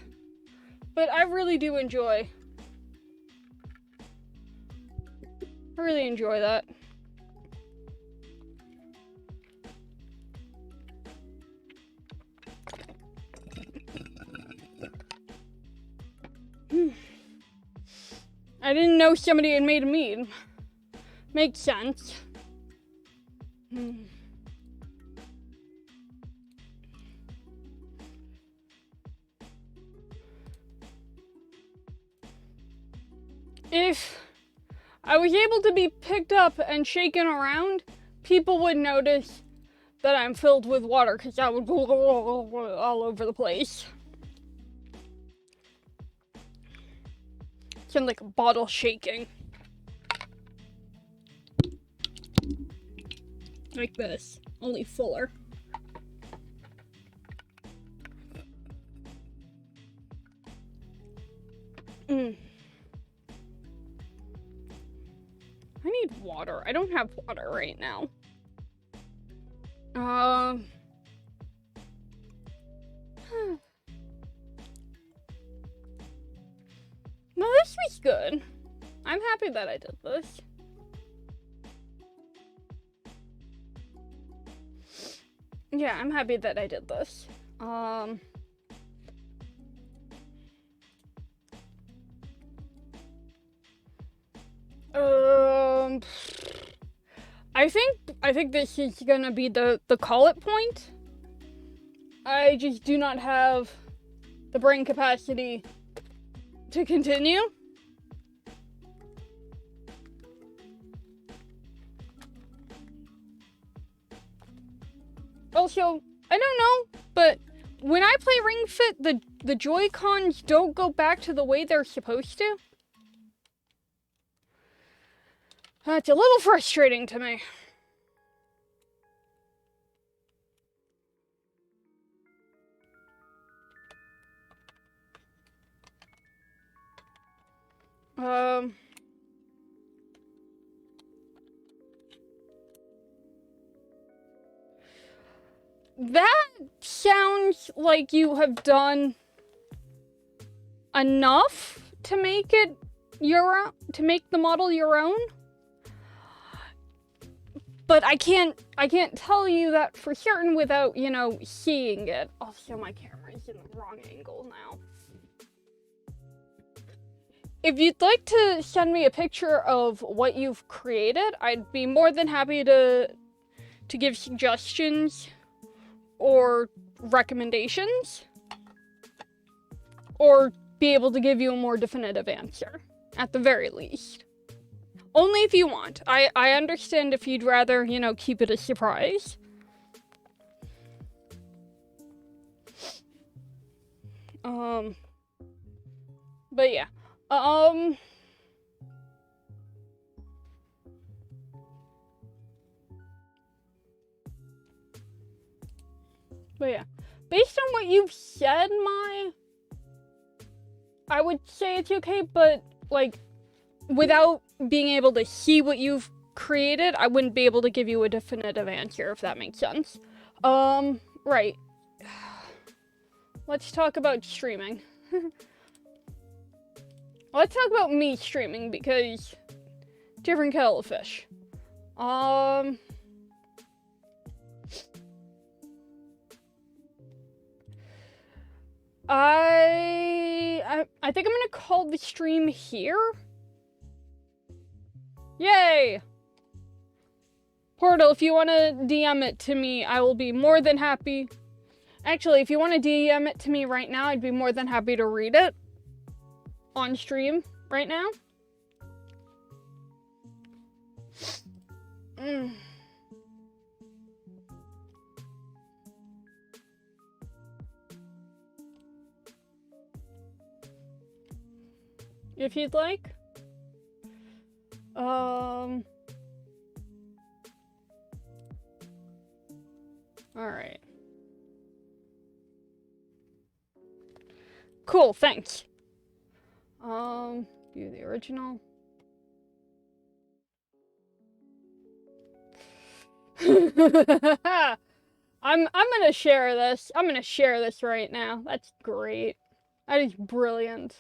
But I really do enjoy. I really enjoy that. I didn't know somebody had made a meme. Makes sense. If I was able to be picked up and shaken around, people would notice that I'm filled with water because I would go all over the place. Sound like a bottle shaking. Like this, only fuller. I need water. I don't have water right now. was good. I'm happy that I did this. Yeah, I'm happy that I did this. I think this is gonna be the call it point. I just do not have the brain capacity to continue. Also, I don't know, but when I play Ring Fit, the Joy-Cons don't go back to the way they're supposed to. That's a little frustrating to me. That sounds like you have done enough to make it your own, to make the model your own. But I can't tell you that for certain without, you know, seeing it. Also, my camera's in the wrong angle now. If you'd like to send me a picture of what you've created, I'd be more than happy to give suggestions or recommendations, or be able to give you a more definitive answer, at the very least. Only if you want. I understand if you'd rather, you know, keep it a surprise. But yeah. But yeah. Based on what you've said, I would say it's okay, but, like, without being able to see what you've created, I wouldn't be able to give you a definitive answer, if that makes sense. Right. Let's talk about streaming. Let's talk about me streaming, because different kettle of fish. I think I'm gonna call the stream here. Yay! Portal, if you want to DM it to me, I will be more than happy. Actually, if you want to DM it to me right now, I'd be more than happy to read it on stream right now. If you'd like. Alright. Cool, thanks. View the original. I'm gonna share this. I'm gonna share this right now. That's great. That is brilliant.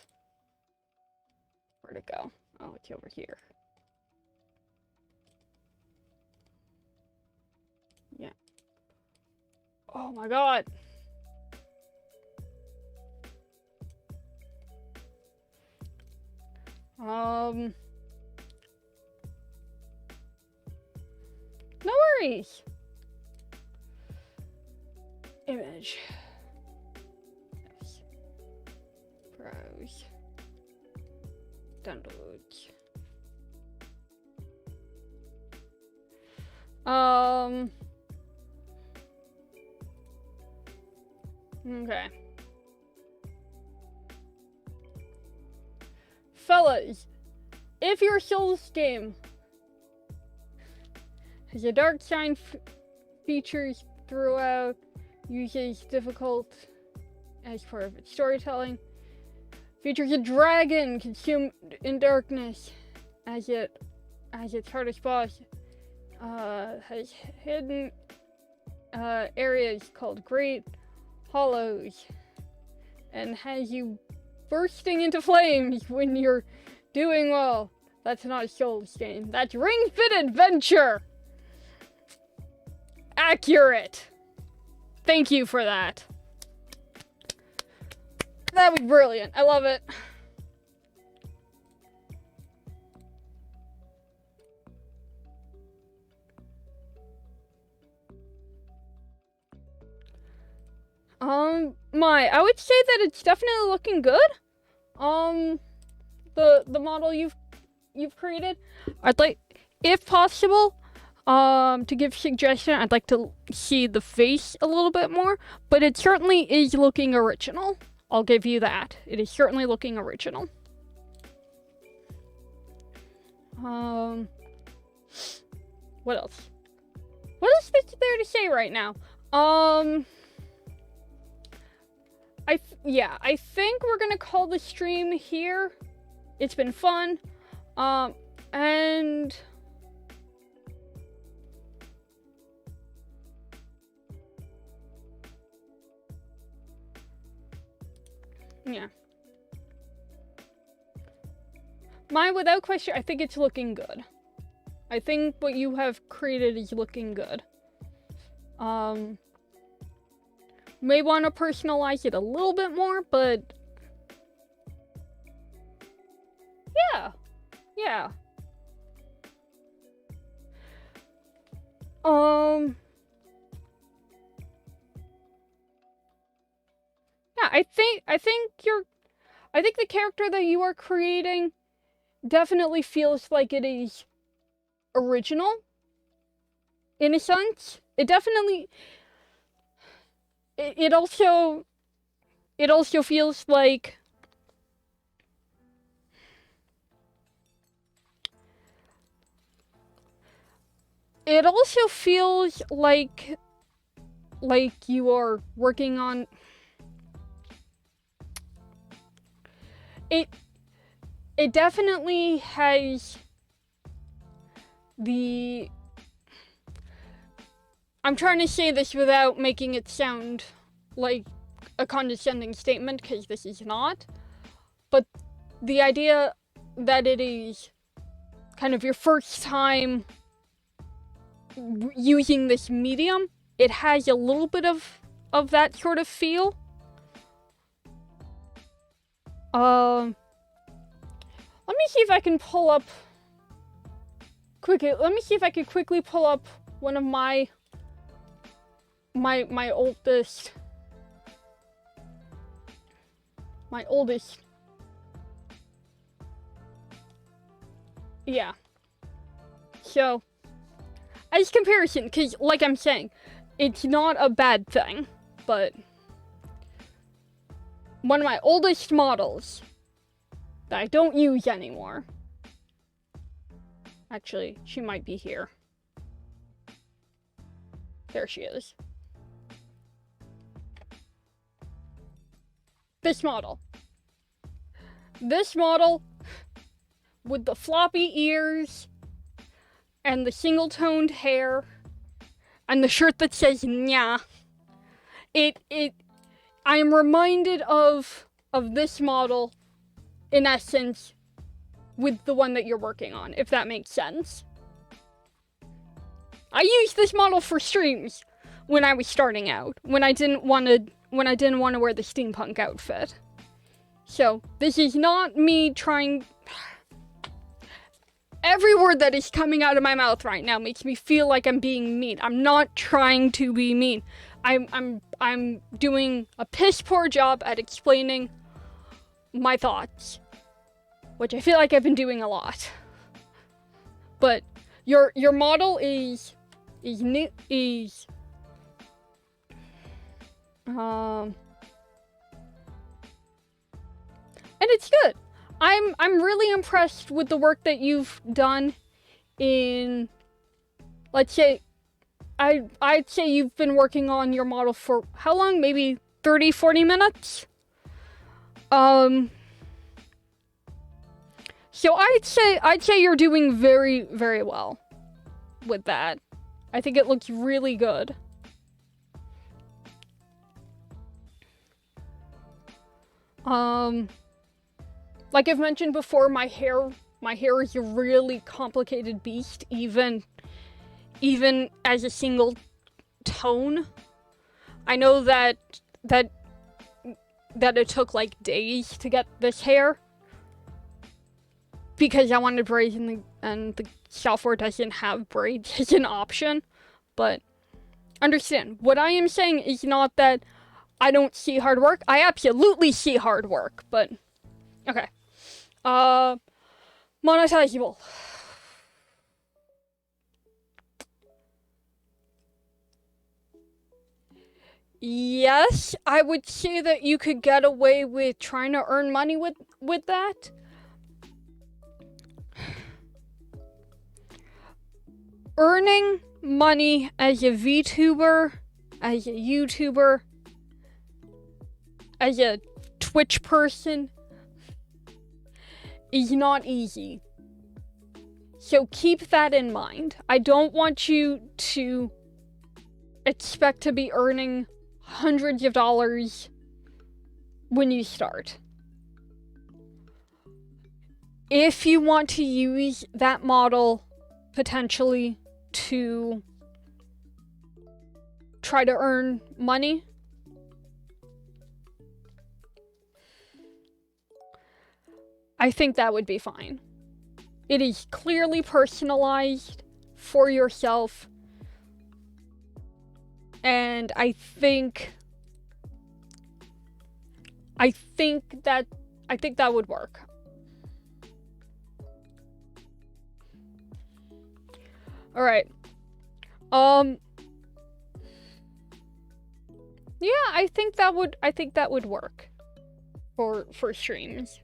Where'd it go? Oh, it's over here. Yeah. Oh my god. No worries. Image. Yes. Browse. Downloads. Okay. Fellas, if your Souls game has a dark shine features throughout, uses difficult as part of its storytelling, features a dragon consumed in darkness as its hardest boss, has hidden areas called Great Hollows, and has you bursting into flames when you're doing well. That's not a Souls game. That's Ring Fit Adventure! Accurate. Thank you for that. That was brilliant. I love it. I would say that it's definitely looking good. The model you've created. I'd like, if possible, to give suggestion, I'd like to see the face a little bit more, but it certainly is looking original. I'll give you that. It is certainly looking original. What else? What else is there to say right now? I think we're gonna call the stream here. It's been fun. And yeah. Without question, I think it's looking good. I think what you have created is looking good. May want to personalize it a little bit more, but yeah. Yeah, I think the character that you are creating definitely feels like it is original in a sense. It definitely it also feels like you are working on it. It definitely has the... I'm trying to say this without making it sound like a condescending statement, because this is not. But the idea that it is kind of your first time using this medium, it has a little bit of that sort of feel. Let me see if I can pull up quickly. Let me see if I can quickly pull up one of my oldest. Yeah. So, as comparison, because like I'm saying, it's not a bad thing, but one of my oldest models that I don't use anymore. Actually, she might be here. There she is. This model. This model with the floppy ears and the single-toned hair and the shirt that says "Nya." I am reminded of this model in essence with the one that you're working on, if that makes sense. I used this model for streams when I was starting out, when I didn't want to wear the steampunk outfit. So, this is not me trying... Every word that is coming out of my mouth right now makes me feel like I'm being mean. I'm not trying to be mean. I'm doing a piss poor job at explaining my thoughts, which I feel like I've been doing a lot. But your model is and it's good. I'm really impressed with the work that you've done in, let's say, I'd say you've been working on your model for how long? Maybe 30-40 minutes? So I'd say you're doing very, very well with that. I think it looks really good. like I've mentioned before, my hair is a really complicated beast, even as a single tone. I know that it took like days to get this hair because I wanted braids and the software doesn't have braids as an option. But understand, what I am saying is not that I don't see hard work. I absolutely see hard work, but okay. Monetizable. Yes, I would say that you could get away with trying to earn money with that. Earning money as a VTuber, as a YouTuber, as a Twitch person is not easy. So keep that in mind. I don't want you to expect to be earning hundreds of dollars when you start. If you want to use that model potentially to try to earn money, I think that would be fine. It is clearly personalized for yourself. And I think that would work. All right. Yeah, I think that would work for streams.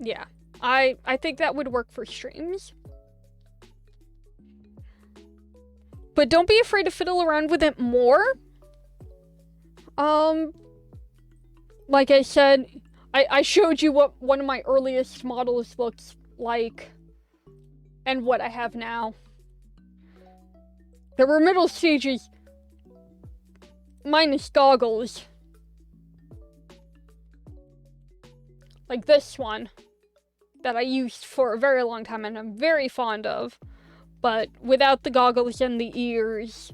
Yeah, I think that would work for streams. But don't be afraid to fiddle around with it more. Like I said, I showed you what one of my earliest models looks like and what I have now. There were middle stages minus goggles. Like this one that I used for a very long time and I'm very fond of, but without the goggles and the ears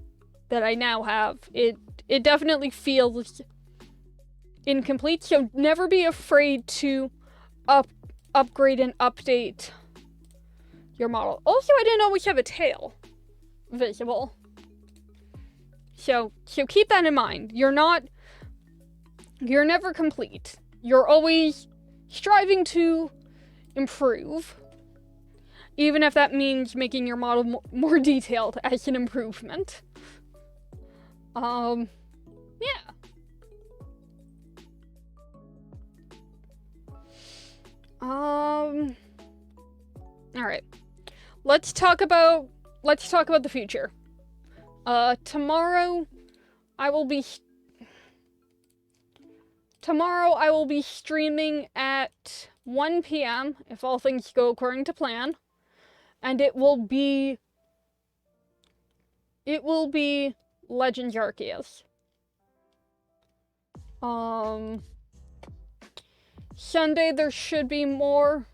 that I now have, it definitely feels incomplete. So never be afraid to upgrade and update your model. Also, I didn't always have a tail visible. So keep that in mind. You're never complete. You're always striving to improve, even if that means making your model more detailed as an improvement. Yeah. All right. Let's talk about the future. Tomorrow I will be streaming at 1 p.m. if all things go according to plan, and it will be Legends Arceus. Sunday there should be more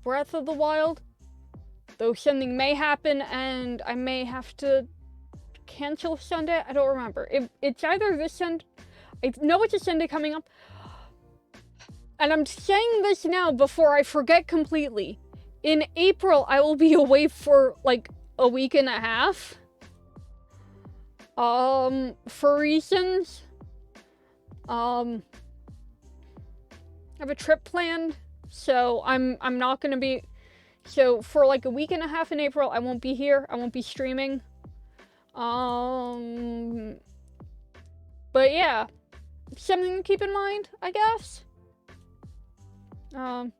Breath of the Wild, though something may happen and I may have to cancel Sunday. I don't remember. It's either this Sunday. I know it's a Sunday coming up. And I'm saying this now before I forget completely. In April, I will be away for like a week and a half. For reasons. I have a trip planned, so I'm not gonna be. So for like a week and a half in April, I won't be here. I won't be streaming. But yeah, something to keep in mind, I guess. Oh,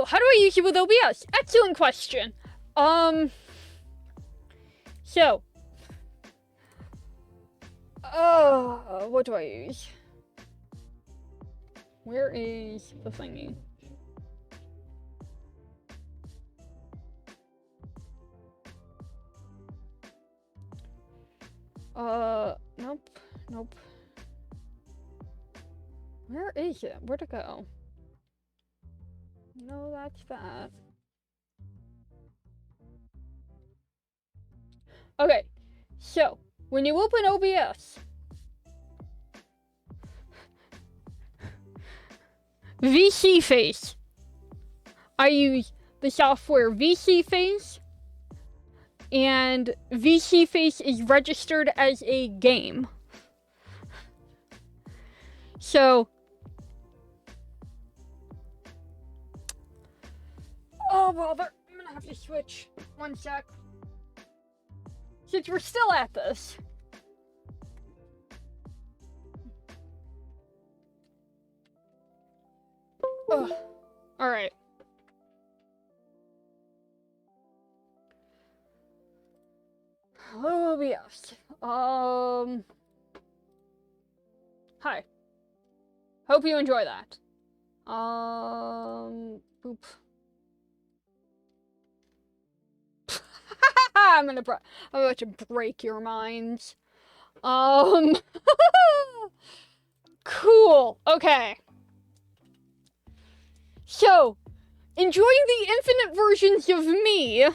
how do I use it with OBS? Excellent question. So, what do I use? Where is the thingy? Nope. Nope. Where is it? Where'd it go? No, that's that. Okay, so when you open OBS, VC Face, I use the software VC Face, and VC Face is registered as a game. So, oh bother, I'm gonna have to switch. One sec. Since we're still at this. Ugh. Alright. Hello, OBS. Hi. Hope you enjoy that. Boop. I'm about to break your minds. Cool. Okay. So, enjoying the infinite versions of me.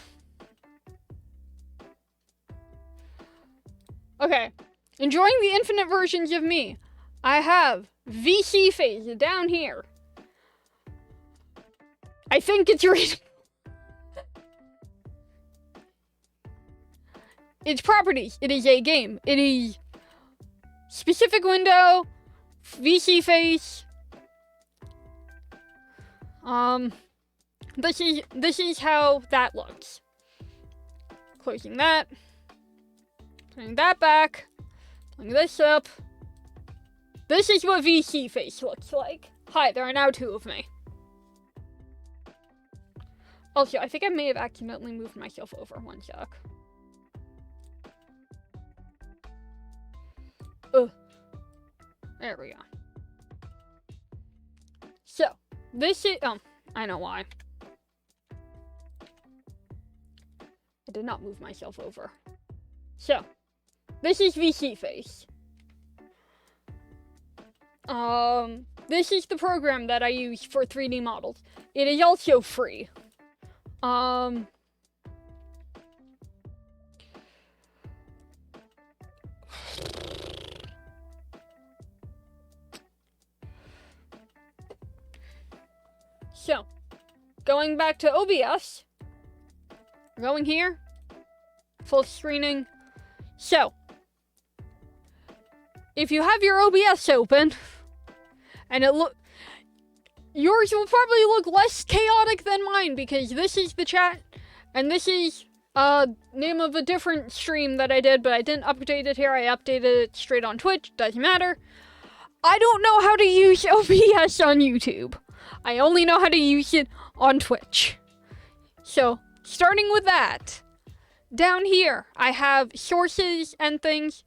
Okay. Enjoying the infinite versions of me. I have VC Face down here. I think it's readable. Its properties. It is a game. It is specific window, VC Face. This is how that looks. Closing that. Putting that back. Putting this up. This is what VC Face looks like. Hi, there are now 2 of me. Also, I think I may have accidentally moved myself over. One sec. There we go. So, this is, I know why. I did not move myself over. So, this is VC Face. This is the program that I use for 3D models. It is also free. So, going back to OBS, going here, full screening. So, if you have your OBS open, and yours will probably look less chaotic than mine, because this is the chat, and this is, name of a different stream that I did, but I didn't update it here, I updated it straight on Twitch, doesn't matter. I don't know how to use OBS on YouTube. I only know how to use it on Twitch. So, starting with that, down here, I have sources and things.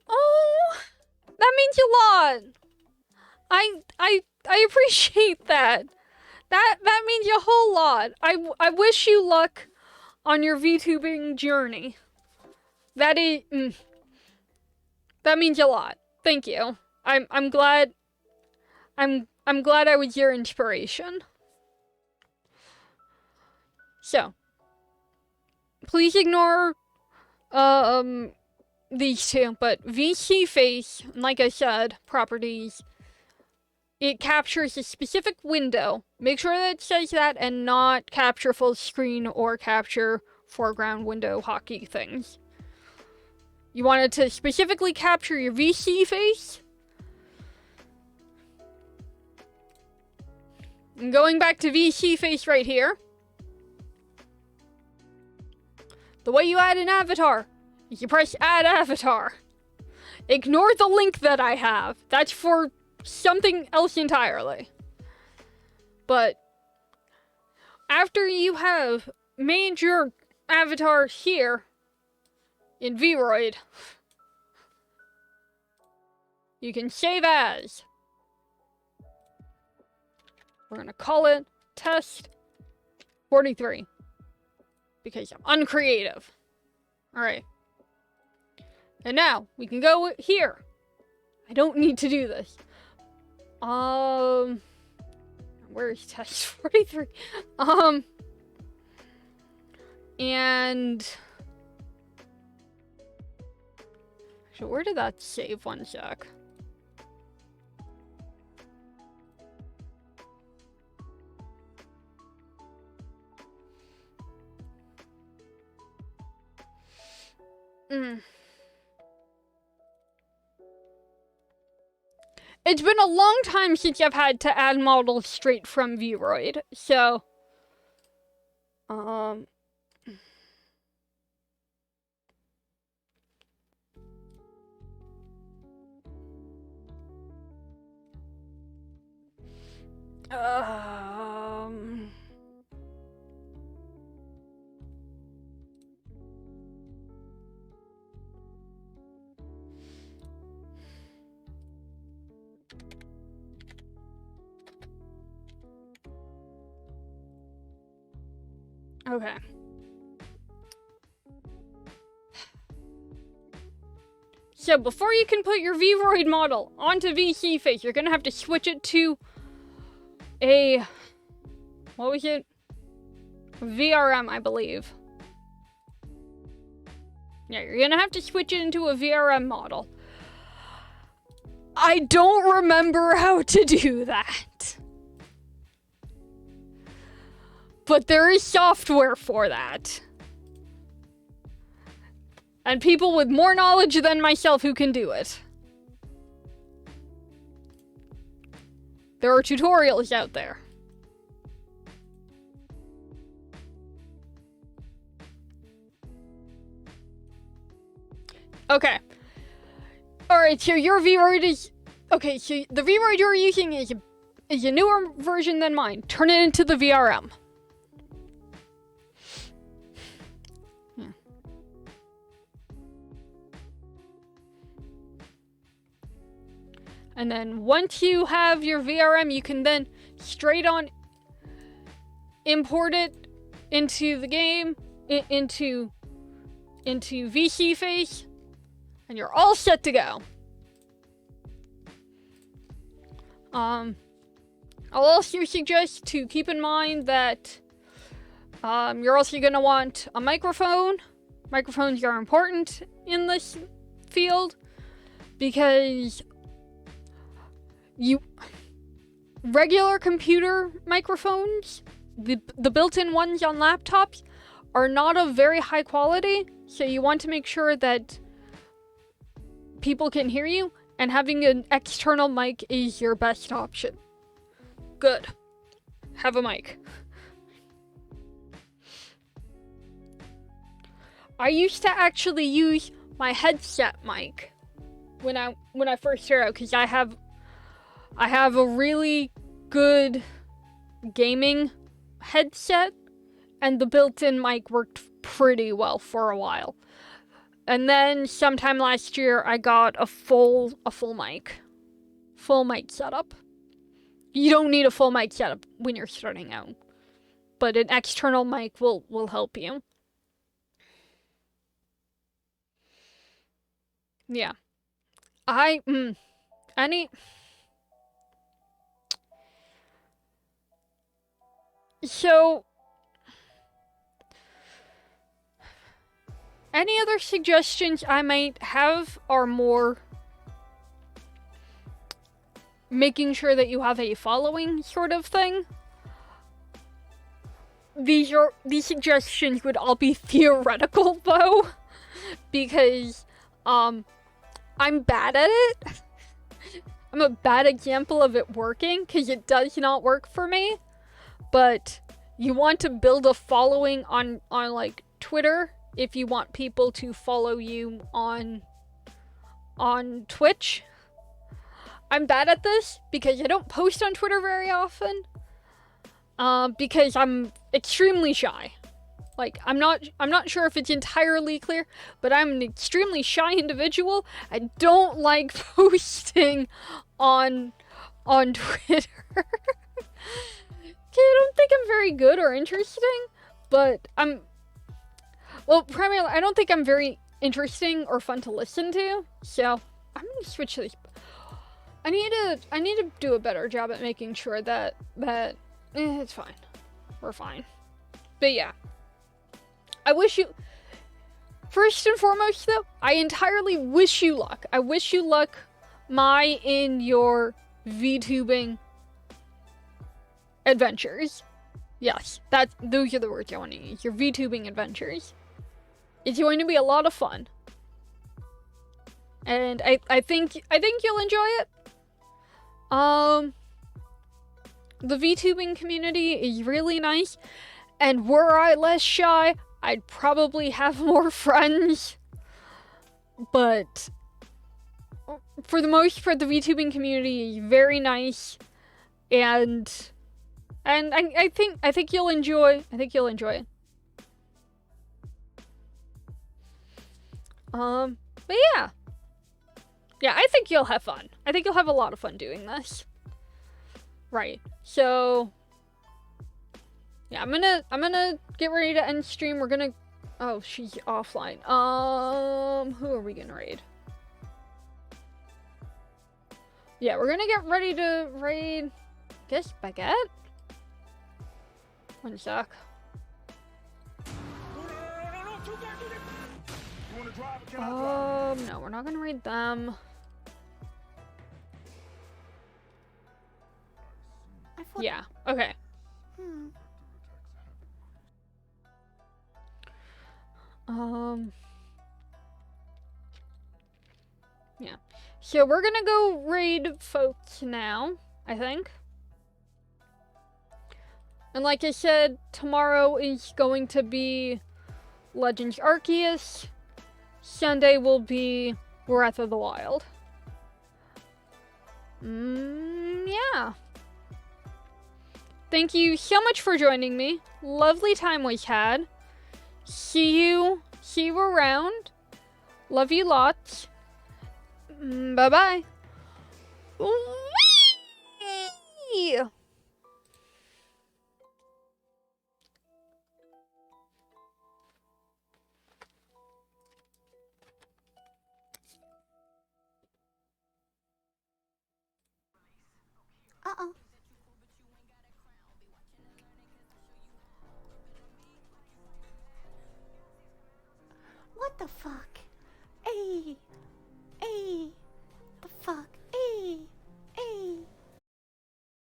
Oh, that means a lot. I appreciate that. That means a whole lot. I wish you luck on your VTubing journey. That is, that means a lot. Thank you. I'm glad I was your inspiration. So, please ignore these 2, but VC Face, like I said, properties, it captures a specific window. Make sure that it says that and not capture full screen or capture foreground window hockey things. You want it to specifically capture your VC Face. And going back to VC Face right here. The way you add an avatar is you press add avatar. Ignore the link that I have. That's for something else entirely. But after you have made your avatar here in Vroid, you can save as. We're gonna call it test 43. because I'm uncreative. Alright. And now, we can go here. I don't need to do this. Where is test 43? And... So where did that save? One sec. It's been a long time since I've had to add models straight from Vroid, so... Okay. So before you can put your Vroid model onto VSeeFace, you're gonna have to switch it to a... what was it? VRM, I believe. Yeah, you're gonna have to switch it into a VRM model. I don't remember how to do that. But there is software for that. And people with more knowledge than myself who can do it. There are tutorials out there. Okay. Alright, so your Vroid is... okay, so the Vroid you're using is a newer version than mine. Turn it into the VRM. And then once you have your VRM, you can then straight on import it into the game, into VSeeFace, and you're all set to go. I'll also suggest to keep in mind that you're also going to want a microphone. Microphones are important in this field because regular computer microphones, the built-in ones on laptops, are not of very high quality, so you want to make sure that people can hear you, and having an external mic is your best option. Good. Have a mic. I used to actually use my headset mic when I first started out, because I have a really good gaming headset, and the built-in mic worked pretty well for a while. And then sometime last year, I got a full mic. Full mic setup. You don't need a full mic setup when you're starting out, but an external mic will help you. Yeah. So, any other suggestions I might have are more making sure that you have a following sort of thing. These suggestions would all be theoretical though, because I'm bad at it. I'm a bad example of it working because it does not work for me. But you want to build a following on like Twitter if you want people to follow you on Twitch. I'm bad at this because I don't post on Twitter very often. Because I'm extremely shy. Like, I'm not sure if it's entirely clear, but I'm an extremely shy individual. I don't like posting on Twitter. I don't think I'm very good or interesting, but I'm Well, primarily, I don't think I'm very interesting or fun to listen to, so I'm gonna switch to these. I need to do a better job at making sure that it's fine. We're fine. But yeah. I wish you... First and foremost, though, I entirely wish you luck. I wish you luck, Mai, in your VTubing adventures. Yes, those are the words I want to use. Your VTubing adventures. It's going to be a lot of fun. And I think you'll enjoy it. The VTubing community is really nice, and were I less shy, I'd probably have more friends. But for the most part, the VTubing community is very nice, and I think you'll enjoy. I think you'll enjoy it. But yeah. Yeah, I think you'll have fun. I think you'll have a lot of fun doing this. Right. So yeah, I'm gonna get ready to end stream. We're gonna... Oh, she's offline. Who are we gonna raid? Yeah, we're gonna get ready to raid... Guess Baguette? One sec. No, we're not gonna raid them. Yeah, okay. Yeah. So we're gonna go raid folks now, I think. And like I said, tomorrow is going to be Legends Arceus. Sunday will be Breath of the Wild. Yeah. Thank you so much for joining me. Lovely time we had. See you around. Love you lots. Bye-bye. Whee! Uh-oh. What the fuck? Hey,